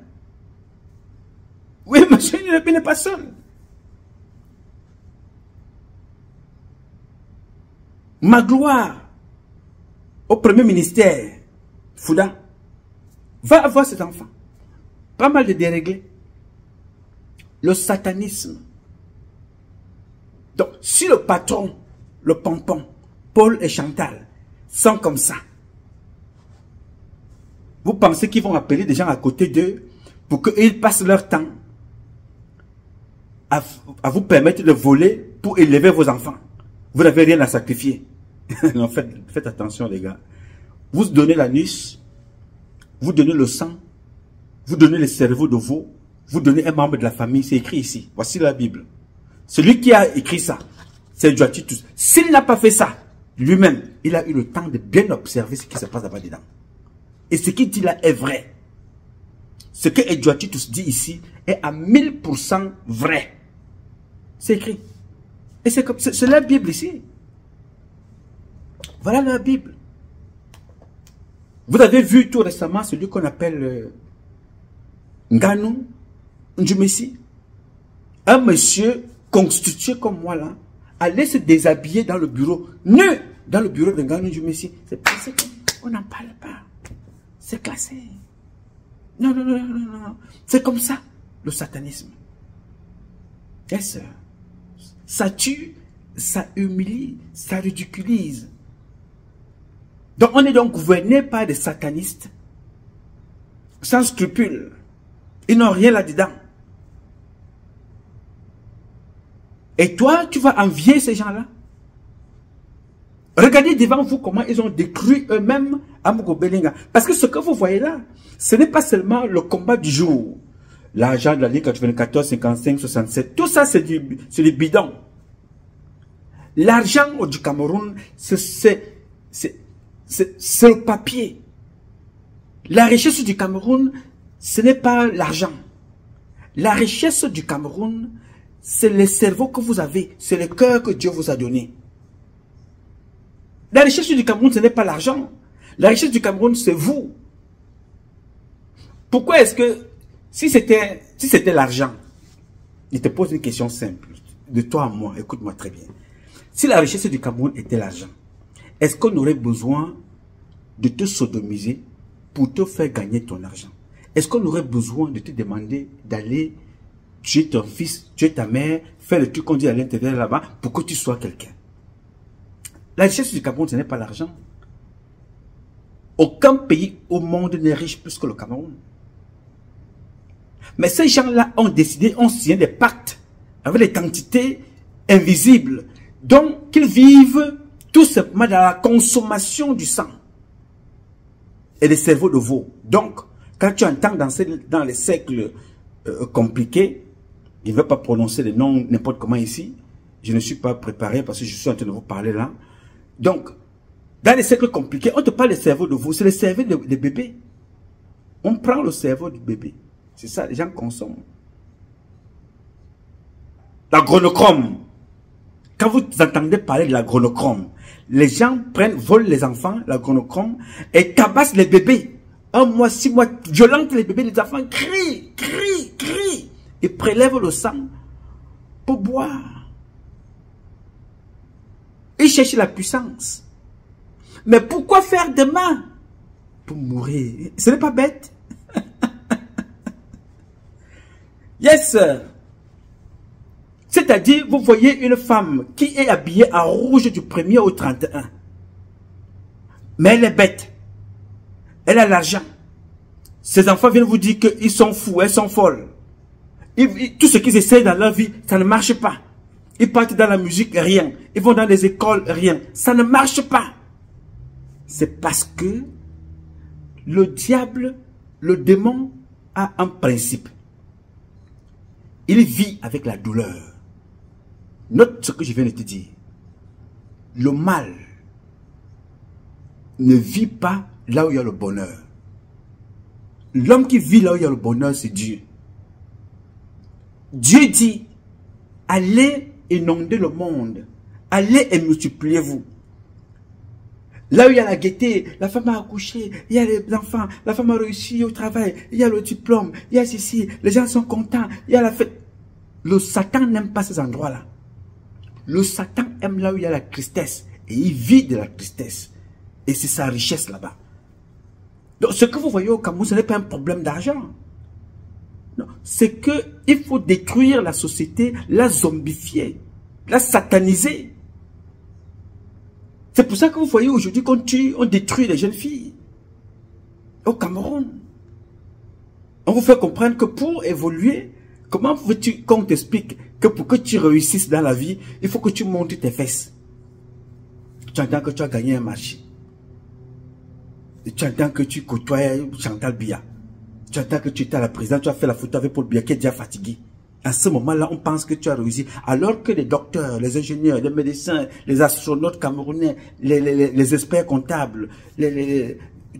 Oui, monsieur, il n'est pas seul. Magloire, au premier ministère, Fouda, va avoir cet enfant. Pas mal de déréglés. Le satanisme. Donc, si le patron, le pompon, Paul et Chantal sont comme ça, vous pensez qu'ils vont appeler des gens à côté d'eux pour qu'ils passent leur temps à vous permettre de voler pour élever vos enfants? Vous n'avez rien à sacrifier. Non, faites attention les gars. Vous donnez l'anus, vous donnez le sang, vous donnez le cerveau de veau, vous donnez un membre de la famille, c'est écrit ici. Voici la Bible. Celui qui a écrit ça, c'est Edouard-Titus. S'il n'a pas fait ça, lui-même, il a eu le temps de bien observer ce qui se passe là-bas dedans. Et ce qu'il dit là est vrai. Ce que Edouard-Titus dit ici est à 1000% vrai. C'est écrit. Et c'est la Bible ici. Voilà la Bible. Vous avez vu tout récemment celui qu'on appelle Nganou Ndjumesi. Un monsieur constitué comme moi là, allait se déshabiller dans le bureau, nu dans le bureau de Nganou Ndjumesi. C'est parce qu'on n'en parle pas. C'est classé. Non, non, non, non, non. C'est comme ça, le satanisme. Yes. Ça tue, ça humilie, ça ridiculise. Donc on est donc gouverné par des satanistes sans scrupules. Ils n'ont rien là-dedans. Et toi, tu vas envier ces gens-là. Regardez devant vous comment ils ont détruit eux-mêmes Amogo Belinga. Parce que ce que vous voyez là, ce n'est pas seulement le combat du jour. L'argent de la Ligue 94, 55, 67. Tout ça, c'est du bidon. L'argent du Cameroun, c'est le papier. La richesse du Cameroun, ce n'est pas l'argent. La richesse du Cameroun, c'est le cerveau que vous avez. C'est le cœur que Dieu vous a donné. La richesse du Cameroun, ce n'est pas l'argent. La richesse du Cameroun, c'est vous. Pourquoi est-ce que, si c'était l'argent, il te pose une question simple, de toi à moi, écoute-moi très bien. Si la richesse du Cameroun était l'argent, est-ce qu'on aurait besoin de te sodomiser pour te faire gagner ton argent? Est-ce qu'on aurait besoin de te demander d'aller tuer ton fils, tuer ta mère, faire le truc qu'on dit à l'intérieur là-bas pour que tu sois quelqu'un? La richesse du Cameroun, ce n'est pas l'argent. Aucun pays au monde n'est riche plus que le Cameroun. Mais ces gens-là ont décidé, ont signé des pactes avec des quantités invisibles. Donc, qu'ils vivent tout simplement dans la consommation du sang et des cerveaux de veau. Donc, quand tu entends dans les siècles compliqués, je ne vais pas prononcer les noms n'importe comment ici, je ne suis pas préparé parce que je suis en train de vous parler là. Donc, dans les siècles compliqués, on te parle des cerveaux de veau, c'est le cerveau des bébés. On prend le cerveau du bébé. C'est ça, les gens consomment. L'agronochrome. Quand vous entendez parler de l'agronochrome, les gens volent les enfants, l'agronochrome, et tabassent les bébés. 1 mois, 6 mois, violentent les bébés, les enfants crient, crient, crient. Et prélèvent le sang pour boire. Ils cherchent la puissance. Mais pourquoi faire demain? Pour mourir. Ce n'est pas bête. Yes, sir. C'est-à-dire, vous voyez une femme qui est habillée en rouge du 1er au 31. Mais elle est bête. Elle a l'argent. Ses enfants viennent vous dire qu'ils sont fous, elles sont folles. Tout ce qu'ils essayent dans leur vie, ça ne marche pas. Ils partent dans la musique, rien. Ils vont dans les écoles, rien. Ça ne marche pas. C'est parce que le diable, le démon, a un principe. Il vit avec la douleur. Note ce que je viens de te dire. Le mal ne vit pas là où il y a le bonheur. L'homme qui vit là où il y a le bonheur, c'est Dieu. Dieu dit, allez inonder le monde. Allez et multipliez-vous. Là où il y a la gaieté, la femme a accouché, il y a les enfants, la femme a réussi au travail, il y a le diplôme, il y a ceci, les gens sont contents, il y a la fête. Le Satan n'aime pas ces endroits-là. Le Satan aime là où il y a la tristesse. Et il vit de la tristesse. Et c'est sa richesse là-bas. Donc ce que vous voyez au Cameroun, ce n'est pas un problème d'argent. Non, c'est qu'il faut détruire la société, la zombifier, la sataniser. C'est pour ça que vous voyez aujourd'hui qu'on tue, on détruit les jeunes filles. Au Cameroun. On vous fait comprendre que pour évoluer, comment veux-tu qu'on t'explique que pour que tu réussisses dans la vie, il faut que tu montes tes fesses. Tu entends que tu as gagné un marché. Tu entends que tu côtoies Chantal Biya. Tu entends que tu étais à la présidence, tu as fait la photo avec Paul Biya qui est déjà fatigué. À ce moment-là, on pense que tu as réussi. Alors que les docteurs, les ingénieurs, les médecins, les astronautes camerounais, les experts comptables,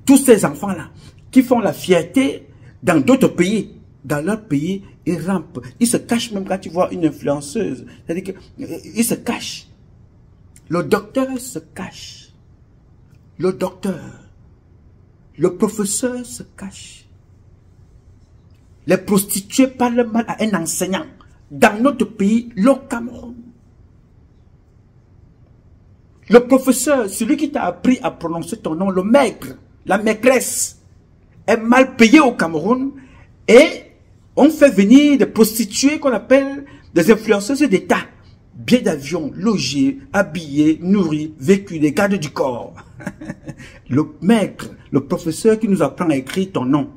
tous ces enfants-là, qui font la fierté dans d'autres pays, dans leur pays, ils rampent. Ils se cachent même quand tu vois une influenceuse. C'est-à-dire qu'ils se cachent. Le docteur se cache. Le docteur. Le professeur se cache. Les prostituées parlent mal à un enseignant. Dans notre pays, le Cameroun. Le professeur, celui qui t'a appris à prononcer ton nom, le maigre, la maîtresse, est mal payé au Cameroun et on fait venir des prostituées qu'on appelle des influenceuses d'État. Billets d'avion, logés, habillés, nourris, vécus, des gardes du corps. Le maître, le professeur qui nous apprend à écrire ton nom,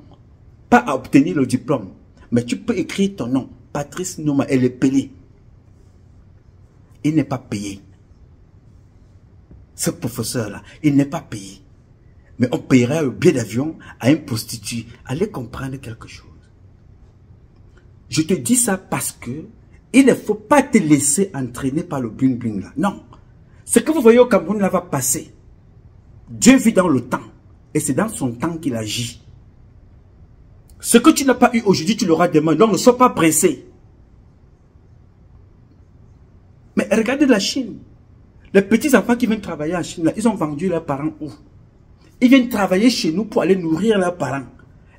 pas à obtenir le diplôme, mais tu peux écrire ton nom, Patrice Nouma, elle est payée. Il n'est pas payé. Ce professeur-là, il n'est pas payé. Mais on payerait le billet d'avion à une prostituée. Allez comprendre quelque chose. Je te dis ça parce que il ne faut pas te laisser entraîner par le bling bling là. Non. Ce que vous voyez au Cameroun là va passer. Dieu vit dans le temps. Et c'est dans son temps qu'il agit. Ce que tu n'as pas eu aujourd'hui, tu l'auras demain. Donc ne sois pas pressé. Mais regardez la Chine. Les petits enfants qui viennent travailler en Chine là, ils ont vendu leurs parents où? Ils viennent travailler chez nous pour aller nourrir leurs parents.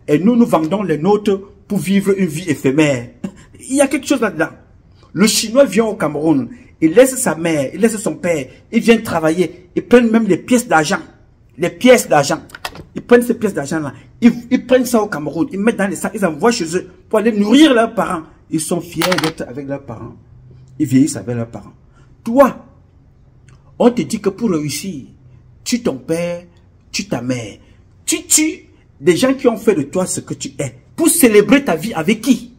Et nous, nous vendons les nôtres pour vivre une vie éphémère. Il y a quelque chose là-dedans. Le Chinois vient au Cameroun. il laisse sa mère, il laisse son père, il vient travailler, ils prennent même les pièces d'argent. Les pièces d'argent. Ils prennent ces pièces d'argent-là, ils prennent ça au Cameroun, ils mettent dans les sacs, ils envoient chez eux pour aller nourrir leurs parents. Ils sont fiers d'être avec leurs parents. Ils vieillissent avec leurs parents. Toi, on te dit que pour réussir, tue ton père, tue ta mère. Tu tues des gens qui ont fait de toi ce que tu es. Pour célébrer ta vie avec qui?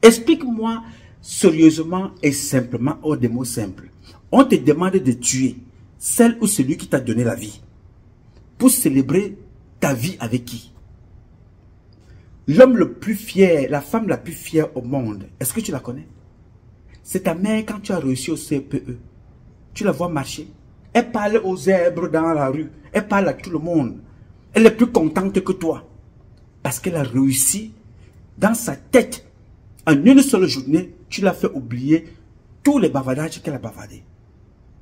Explique-moi sérieusement et simplement, hors des mots simples. On te demande de tuer celle ou celui qui t'a donné la vie. Pour célébrer ta vie avec qui? L'homme le plus fier, la femme la plus fière au monde, est-ce que tu la connais? C'est ta mère quand tu as réussi au CPE. Tu la vois marcher. Elle parle aux zèbres dans la rue. Elle parle à tout le monde. Elle est plus contente que toi. Parce qu'elle a réussi dans sa tête. En une seule journée, tu l'as fait oublier tous les bavardages qu'elle a bavardés.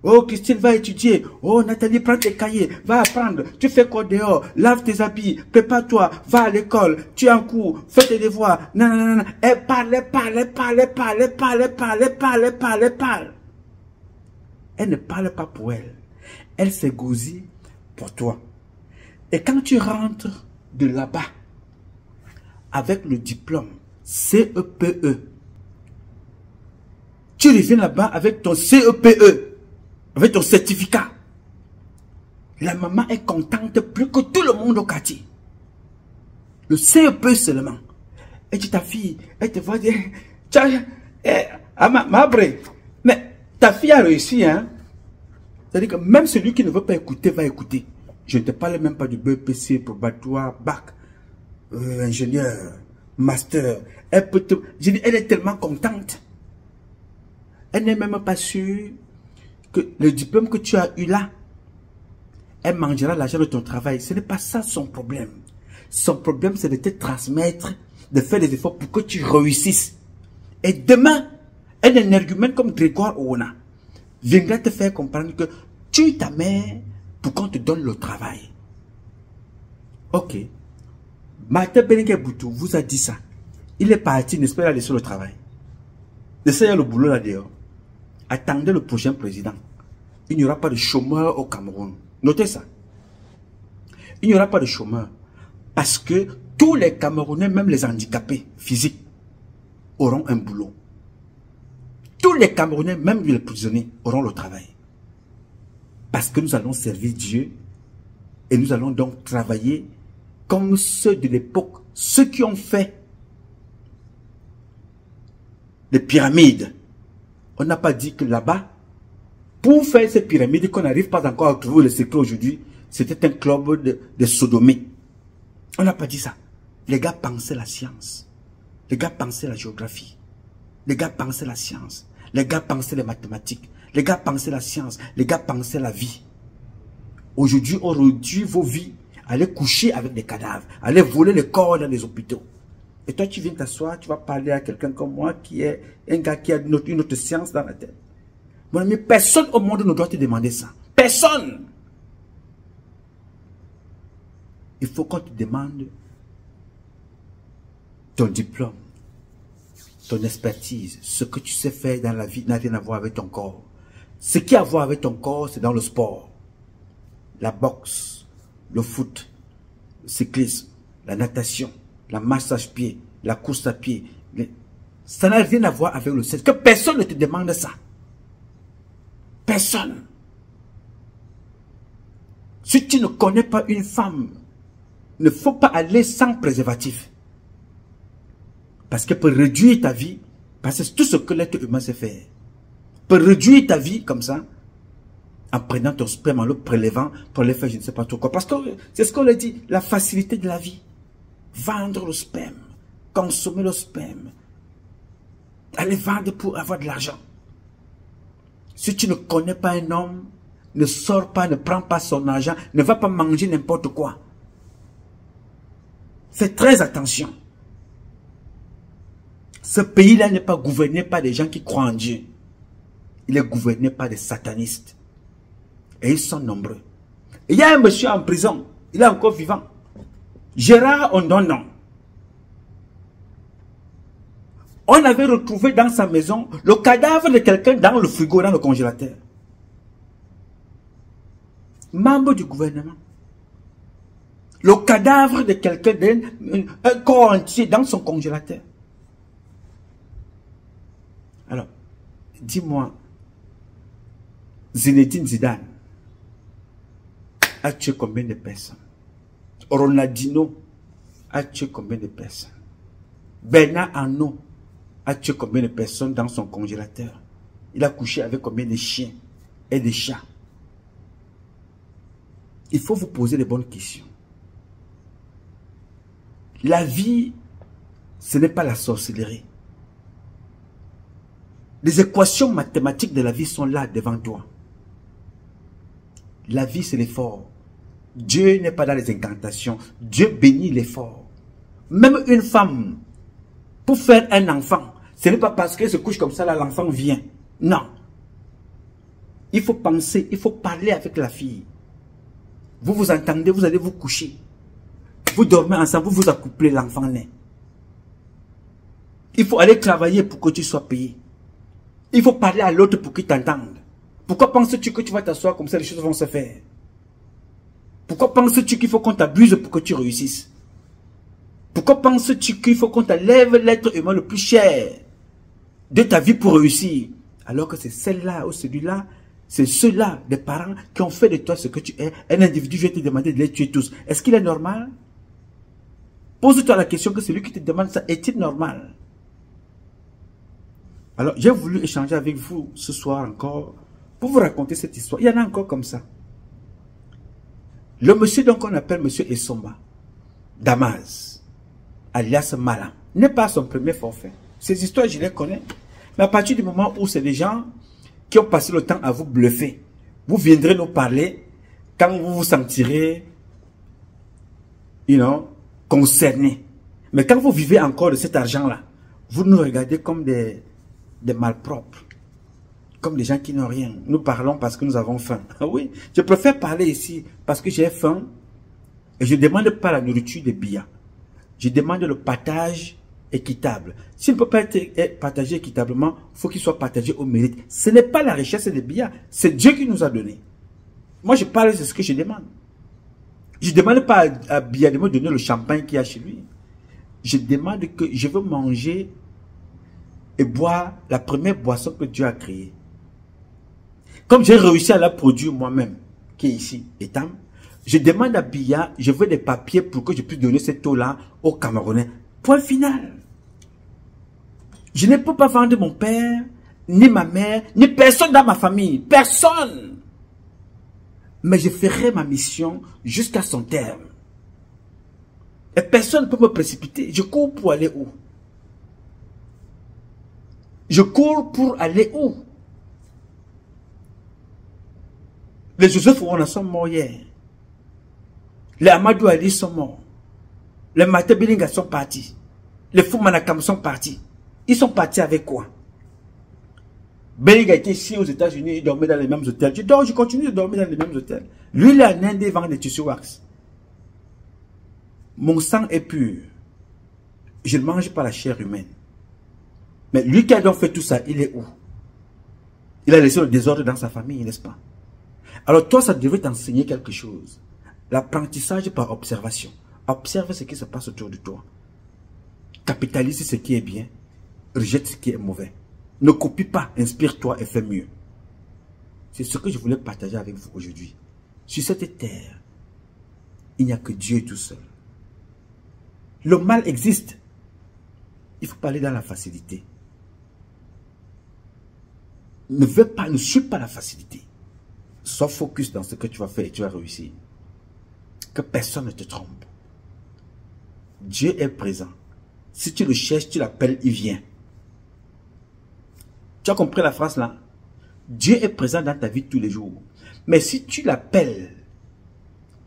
Oh, Christine va étudier. Oh, Nathalie, prends tes cahiers. Va apprendre. Tu fais quoi dehors? Lave tes habits. Prépare-toi. Va à l'école. Tu es en cours. Fais tes devoirs. Non, non, non, non. Elle parle, elle parle, elle parle, elle parle, elle parle, elle parle, elle parle, elle parle, elle parle. Elle ne parle pas pour elle. Elle s'égosille pour toi. Et quand tu rentres de là-bas, avec le diplôme CEPE, tu reviens là-bas avec ton CEPE, avec ton certificat. La maman est contente plus que tout le monde au quartier. Le CEPE seulement. Et tu ta fille, elle te voit dire, mais ta fille a réussi, hein. C'est-à-dire que même celui qui ne veut pas écouter va écouter. Je ne te parle même pas du BPC, probatoire, bac, ingénieur, master. Elle peut te... Je dis, elle est tellement contente. Elle n'est même pas sûre que le diplôme que tu as eu là, elle mangera l'argent de ton travail. Ce n'est pas ça son problème. Son problème, c'est de te transmettre, de faire des efforts pour que tu réussisses. Et demain, un énergumène comme Grégoire Ouna viendra te faire comprendre que tu es ta mère pour qu'on te donne le travail. Ok. Martin Beneke Boutou vous a dit ça. Il est parti, n'est-ce pas, aller sur le travail. Laissez le boulot là dehors. Attendez le prochain président. Il n'y aura pas de chômeurs au Cameroun. Notez ça. Il n'y aura pas de chômeurs. Parce que tous les Camerounais, même les handicapés physiques, auront un boulot. Tous les Camerounais, même les prisonniers, auront le travail. Parce que nous allons servir Dieu et nous allons donc travailler comme ceux de l'époque, ceux qui ont fait les pyramides. On n'a pas dit que là-bas, pour faire ces pyramides qu'on n'arrive pas encore à trouver le secret aujourd'hui, c'était un club de sodomie. On n'a pas dit ça. Les gars pensaient la science. Les gars pensaient la géographie. Les gars pensaient la science. Les gars pensaient les mathématiques. Les gars pensaient la science. Les gars pensaient la vie. Aujourd'hui, on réduit vos vies à aller coucher avec des cadavres, à aller voler les corps dans les hôpitaux. Et toi, tu viens t'asseoir, tu vas parler à quelqu'un comme moi qui est un gars qui a une autre science dans la tête. Mon ami, personne au monde ne doit te demander ça. Personne. Il faut qu'on te demande ton diplôme, ton expertise, ce que tu sais faire dans la vie n'a rien à voir avec ton corps. Ce qui a à voir avec ton corps, c'est dans le sport. La boxe, le foot, le cyclisme, la natation, la marche à pied, la course à pied. Ça n'a rien à voir avec le sexe. Que personne ne te demande ça. Personne. Si tu ne connais pas une femme, il ne faut pas aller sans préservatif. Parce qu'elle peut réduire ta vie, parce que c'est tout ce que l'être humain sait faire. Peut réduire ta vie comme ça, en prenant ton sperme, en le prélevant, pour le faire je ne sais pas trop quoi. Parce que c'est ce qu'on a dit, la facilité de la vie. Vendre le sperme, consommer le sperme, aller vendre pour avoir de l'argent. Si tu ne connais pas un homme, ne sors pas, ne prends pas son argent, ne va pas manger n'importe quoi. Fais très attention. Ce pays-là n'est pas gouverné par des gens qui croient en Dieu. Il est gouverné par des satanistes. Et ils sont nombreux. Et il y a un monsieur en prison. Il est encore vivant. Gérard Ondonon. On avait retrouvé dans sa maison le cadavre de quelqu'un dans le frigo, dans le congélateur. Membre du gouvernement. Le cadavre de quelqu'un, un corps entier dans son congélateur. Alors, dis-moi, Zinedine Zidane a tué combien de personnes? Ronaldinho a tué combien de personnes? Bernard Arnault a tué combien de personnes dans son congélateur? Il a couché avec combien de chiens et de chats? Il faut vous poser les bonnes questions. La vie, ce n'est pas la sorcellerie. Les équations mathématiques de la vie sont là devant toi. La vie, c'est l'effort. Dieu n'est pas dans les incantations. Dieu bénit l'effort. Même une femme, pour faire un enfant, ce n'est pas parce qu'elle se couche comme ça, là, l'enfant vient. Non. Il faut penser, il faut parler avec la fille. Vous vous entendez, vous allez vous coucher. Vous dormez ensemble, vous vous accouplez, l'enfant naît. Il faut aller travailler pour que tu sois payé. Il faut parler à l'autre pour qu'il t'entende. Pourquoi penses-tu que tu vas t'asseoir comme ça, les choses vont se faire? Pourquoi penses-tu qu'il faut qu'on t'abuse pour que tu réussisses? Pourquoi penses-tu qu'il faut qu'on t'enlève l'être humain le plus cher de ta vie pour réussir? Alors que c'est celle-là ou celui-là, c'est ceux-là, des parents qui ont fait de toi ce que tu es. Un individu vient te demander de les tuer tous. Est-ce qu'il est normal? Pose-toi la question que celui qui te demande ça, est-il normal? Alors, j'ai voulu échanger avec vous ce soir encore pour vous raconter cette histoire. Il y en a encore comme ça. Le monsieur donc on appelle monsieur Essomba, Damas, alias Malam, n'est pas son premier forfait. Ces histoires, je les connais. Mais à partir du moment où c'est des gens qui ont passé le temps à vous bluffer, vous viendrez nous parler quand vous vous sentirez, concerné. Mais quand vous vivez encore de cet argent-là, vous nous regardez comme des malpropres, comme des gens qui n'ont rien. Nous parlons parce que nous avons faim. Oui, je préfère parler ici parce que j'ai faim et je ne demande pas la nourriture des billets. Je demande le partage équitable. S'il ne peut pas être partagé équitablement, il faut qu'il soit partagé au mérite. Ce n'est pas la richesse des billets, c'est Dieu qui nous a donné. Moi, je parle de ce que je demande. Je ne demande pas à Bia de me donner le champagne qu'il y a chez lui. Je demande que je veux manger et boire la première boisson que Dieu a créée. Comme j'ai réussi à la produire moi-même, qui est ici, Etam, je demande à Bia, je veux des papiers pour que je puisse donner cette eau-là aux Camerounais. Point final. Je ne peux pas vendre mon père, ni ma mère, ni personne dans ma famille. Personne. Mais je ferai ma mission jusqu'à son terme. Et personne ne peut me précipiter. Je cours pour aller où? Je cours pour aller où? Les Joseph Ouana sont morts hier. Les Amadou Ali sont morts. Les Mate Bilinga sont partis. Les Foumanakam sont partis. Ils sont partis avec quoi? Belinga était ici aux États-Unis, il dormait dans les mêmes hôtels. Je continue de dormir dans les mêmes hôtels. Lui, il est en Inde, il vend des tissus wax. Mon sang est pur. Je ne mange pas la chair humaine. Mais lui qui a donc fait tout ça, il est où? Il a laissé le désordre dans sa famille, n'est-ce pas? Alors toi, ça devrait t'enseigner quelque chose. L'apprentissage par observation. Observe ce qui se passe autour de toi. Capitalise ce qui est bien. Rejette ce qui est mauvais. Ne copie pas, inspire-toi et fais mieux. C'est ce que je voulais partager avec vous aujourd'hui. Sur cette terre, il n'y a que Dieu tout seul. Le mal existe. Il ne faut pas aller dans la facilité. Ne suis pas la facilité. Sois focus dans ce que tu vas faire et tu vas réussir. Que personne ne te trompe. Dieu est présent. Si tu le cherches, tu l'appelles, il vient. Tu as compris la phrase là? Dieu est présent dans ta vie tous les jours. Mais si tu l'appelles,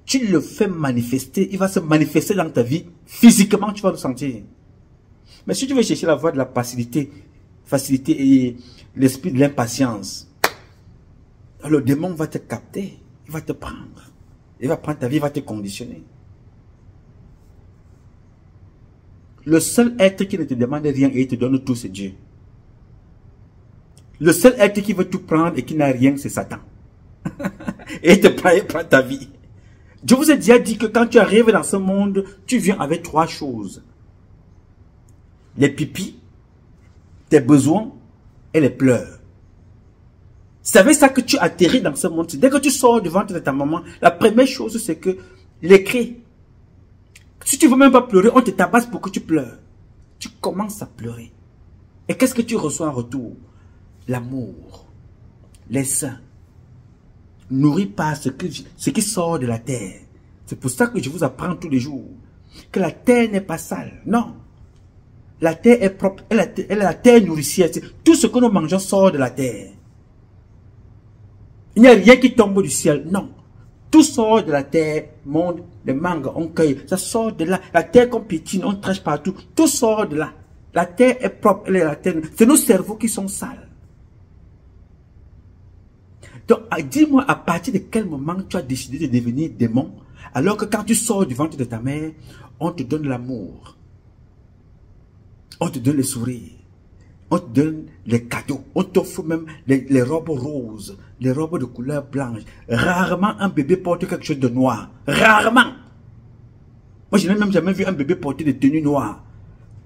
tu le fais manifester, il va se manifester dans ta vie. Physiquement, tu vas le sentir. Mais si tu veux chercher la voie de la facilité et l'esprit de l'impatience, le démon va te capter, il va te prendre. Il va prendre ta vie, il va te conditionner. Le seul être qui ne te demande rien et te donne tout, c'est Dieu. Le seul être qui veut tout prendre et qui n'a rien, c'est Satan. Et il te prend ta vie. Je vous ai déjà dit que quand tu arrives dans ce monde, tu viens avec 3 choses. Les pipis, tes besoins et les pleurs. C'est avec ça que tu atterris dans ce monde. Dès que tu sors du ventre de ta maman, la première chose, c'est que les cris. Si tu ne veux même pas pleurer, on te tabasse pour que tu pleures. Tu commences à pleurer. Et qu'est-ce que tu reçois en retour? L'amour, les seins. Nourris pas ce qui sort de la terre. C'est pour ça que je vous apprends tous les jours que la terre n'est pas sale. Non. La terre est propre. Elle est la terre nourricière. Tout ce que nous mangeons sort de la terre. Il n'y a rien qui tombe du ciel. Non. Tout sort de la terre. Monde, les mangues, on cueille. Ça sort de là. La terre qu'on piétine, on trache partout. Tout sort de là. La terre est propre. Elle est la terre. C'est nos cerveaux qui sont sales. Donc, dis-moi à partir de quel moment tu as décidé de devenir démon, alors que quand tu sors du ventre de ta mère, on te donne l'amour, on te donne les sourires, on te donne les cadeaux, on t'offre même les robes roses, les robes de couleur blanche. Rarement un bébé porte quelque chose de noir. Rarement. Moi, je n'ai même jamais vu un bébé porter des tenues noires.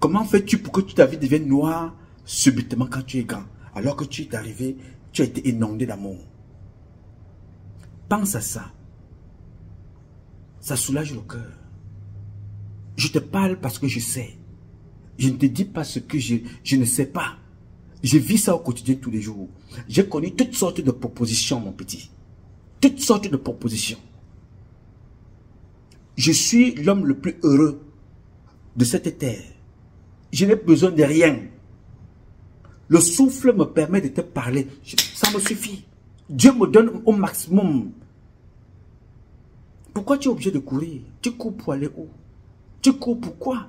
Comment fais-tu pour que ta vie devienne noire subitement quand tu es grand, alors que tu es arrivé, tu as été inondé d'amour? Pense à ça. Ça soulage le cœur. Je te parle parce que je sais. Je ne te dis pas ce que je ne sais pas. Je vis ça au quotidien tous les jours. J'ai connu toutes sortes de propositions, mon petit. Toutes sortes de propositions. Je suis l'homme le plus heureux de cette terre. Je n'ai besoin de rien. Le souffle me permet de te parler. Ça me suffit. Dieu me donne au maximum. Pourquoi tu es obligé de courir? Tu cours pour aller où? Tu cours pourquoi?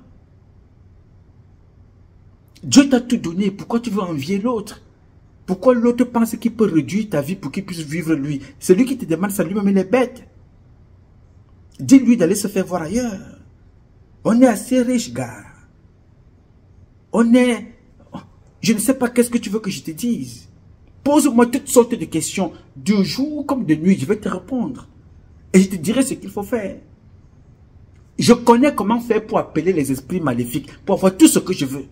Dieu t'a tout donné. Pourquoi tu veux envier l'autre? Pourquoi l'autre pense qu'il peut réduire ta vie pour qu'il puisse vivre lui? C'est lui qui te demande ça, lui-même il est bête. Dis-lui d'aller se faire voir ailleurs. On est assez riche, gars. On est... Je ne sais pas qu'est-ce que tu veux que je te dise. Pose-moi toutes sortes de questions. De jour comme de nuit, je vais te répondre. Et je te dirai ce qu'il faut faire. Je connais comment faire pour appeler les esprits maléfiques, pour avoir tout ce que je veux.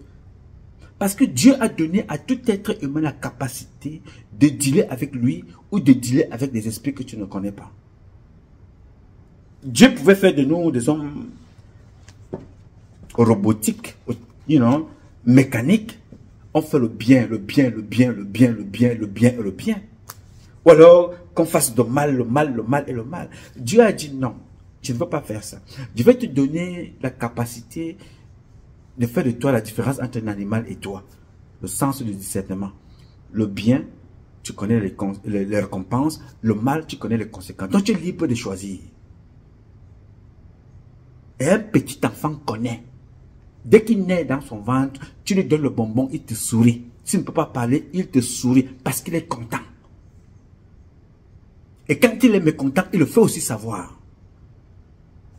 Parce que Dieu a donné à tout être humain la capacité de dealer avec lui ou de dealer avec des esprits que tu ne connais pas. Dieu pouvait faire de nous des hommes robotiques, mécaniques. On fait le bien, le bien, le bien, le bien, le bien, le bien et le bien. Ou alors qu'on fasse le mal, le mal, le mal et le mal. Dieu a dit non, je ne veux pas faire ça. Je vais te donner la capacité de faire de toi la différence entre un animal et toi. Le sens du discernement. Le bien, tu connais les récompenses. Le mal, tu connais les conséquences. Donc tu es libre de choisir. Et un petit enfant connaît. Dès qu'il naît dans son ventre, tu lui donnes le bonbon, il te sourit. S'il ne peut pas parler, il te sourit parce qu'il est content. Et quand il est mécontent, il le fait aussi savoir.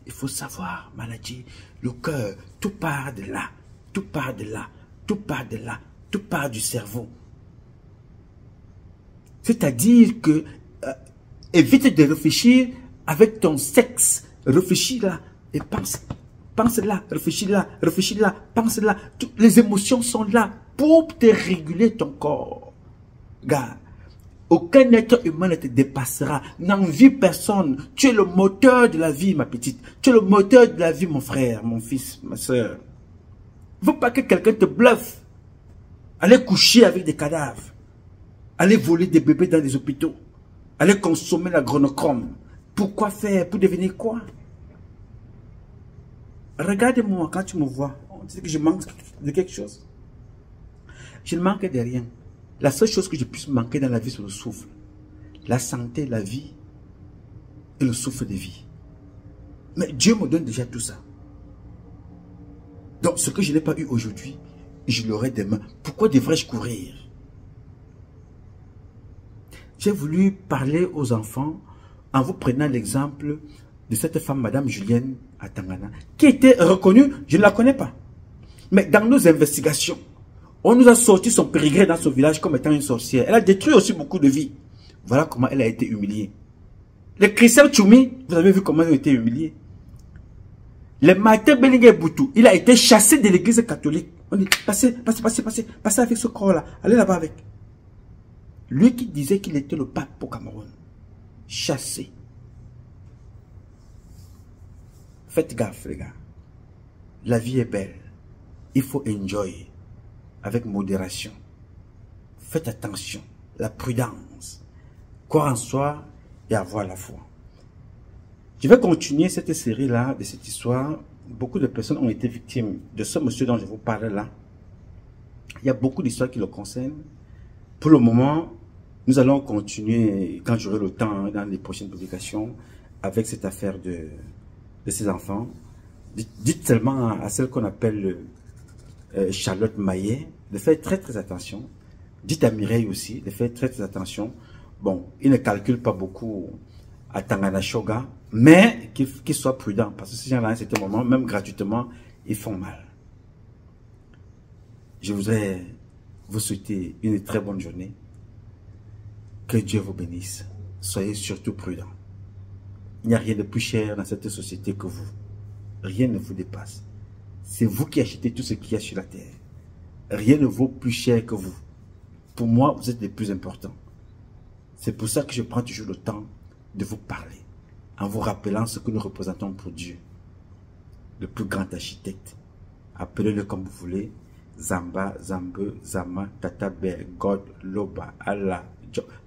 Il faut savoir, maladie, le cœur, tout part de là, tout part de là, tout part de là, tout part du cerveau. C'est-à-dire que évite de réfléchir avec ton sexe. Réfléchis là et pense. Pense là, réfléchis là, pense là. Toutes les émotions sont là pour te réguler ton corps. Gars, aucun être humain ne te dépassera. N'envie personne. Tu es le moteur de la vie, ma petite. Tu es le moteur de la vie, mon frère, mon fils, ma soeur. Il ne faut pas que quelqu'un te bluffe. Aller coucher avec des cadavres. Aller voler des bébés dans des hôpitaux. Aller consommer la gronochrome. Pourquoi faire? Pour devenir quoi? Regarde-moi quand tu me vois. On dit que je manque de quelque chose. Je ne manque de rien. La seule chose que je puisse manquer dans la vie, c'est le souffle. La santé, la vie et le souffle de vie. Mais Dieu me donne déjà tout ça. Donc, ce que je n'ai pas eu aujourd'hui, je l'aurai demain. Pourquoi devrais-je courir? J'ai voulu parler aux enfants en vous prenant l'exemple de cette femme, Madame Julienne à Tangana, qui était reconnue, je ne la connais pas. Mais dans nos investigations, on nous a sorti son pérégré dans son village comme étant une sorcière. Elle a détruit aussi beaucoup de vies. Voilà comment elle a été humiliée. Les Christian Tchoumi, vous avez vu comment ils ont été humiliés. Le Martin Bellingue Boutou, il a été chassé de l'église catholique. On dit, passez avec ce corps-là. Allez là-bas avec. Lui qui disait qu'il était le pape au Cameroun. Chassé. Faites gaffe, les gars. La vie est belle. Il faut enjoy avec modération. Faites attention. La prudence. Croire en soi et avoir la foi. Je vais continuer cette série-là, de cette histoire. Beaucoup de personnes ont été victimes de ce monsieur dont je vous parle là. Il y a beaucoup d'histoires qui le concernent. Pour le moment, nous allons continuer, quand j'aurai le temps, dans les prochaines publications, avec cette affaire de ces enfants. Dites seulement à celle qu'on appelle Charlotte Maillet de faire très très attention. Dites à Mireille aussi de faire très très attention. Bon, il ne calcule pas beaucoup à Tangana Shoga, mais qu'il soit prudent, parce que ces gens-là, à un certain moment, même gratuitement, ils font mal. Je voudrais vous souhaiter une très bonne journée. Que Dieu vous bénisse. Soyez surtout prudents. Il n'y a rien de plus cher dans cette société que vous. Rien ne vous dépasse. C'est vous qui achetez tout ce qu'il y a sur la terre. Rien ne vaut plus cher que vous. Pour moi, vous êtes les plus importants. C'est pour ça que je prends toujours le temps de vous parler, en vous rappelant ce que nous représentons pour Dieu. Le plus grand architecte. Appelez-le comme vous voulez. Zamba, Zambe, Zama, Tatabe, God, Loba, Allah.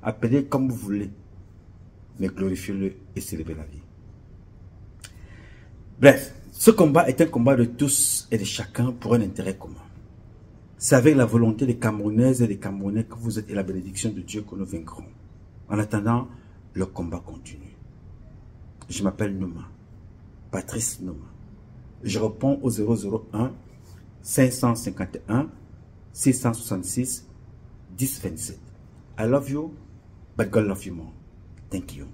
Appelez comme vous voulez. Mais glorifiez-le et célébrez la vie. Bref, ce combat est un combat de tous et de chacun pour un intérêt commun. C'est avec la volonté des Camerounaises et des Camerounais que vous êtes et la bénédiction de Dieu que nous vaincrons. En attendant, le combat continue. Je m'appelle Nouma, Patrice Nouma. Je réponds au 001 551 666 1027. I love you, but God love you more. Thank you.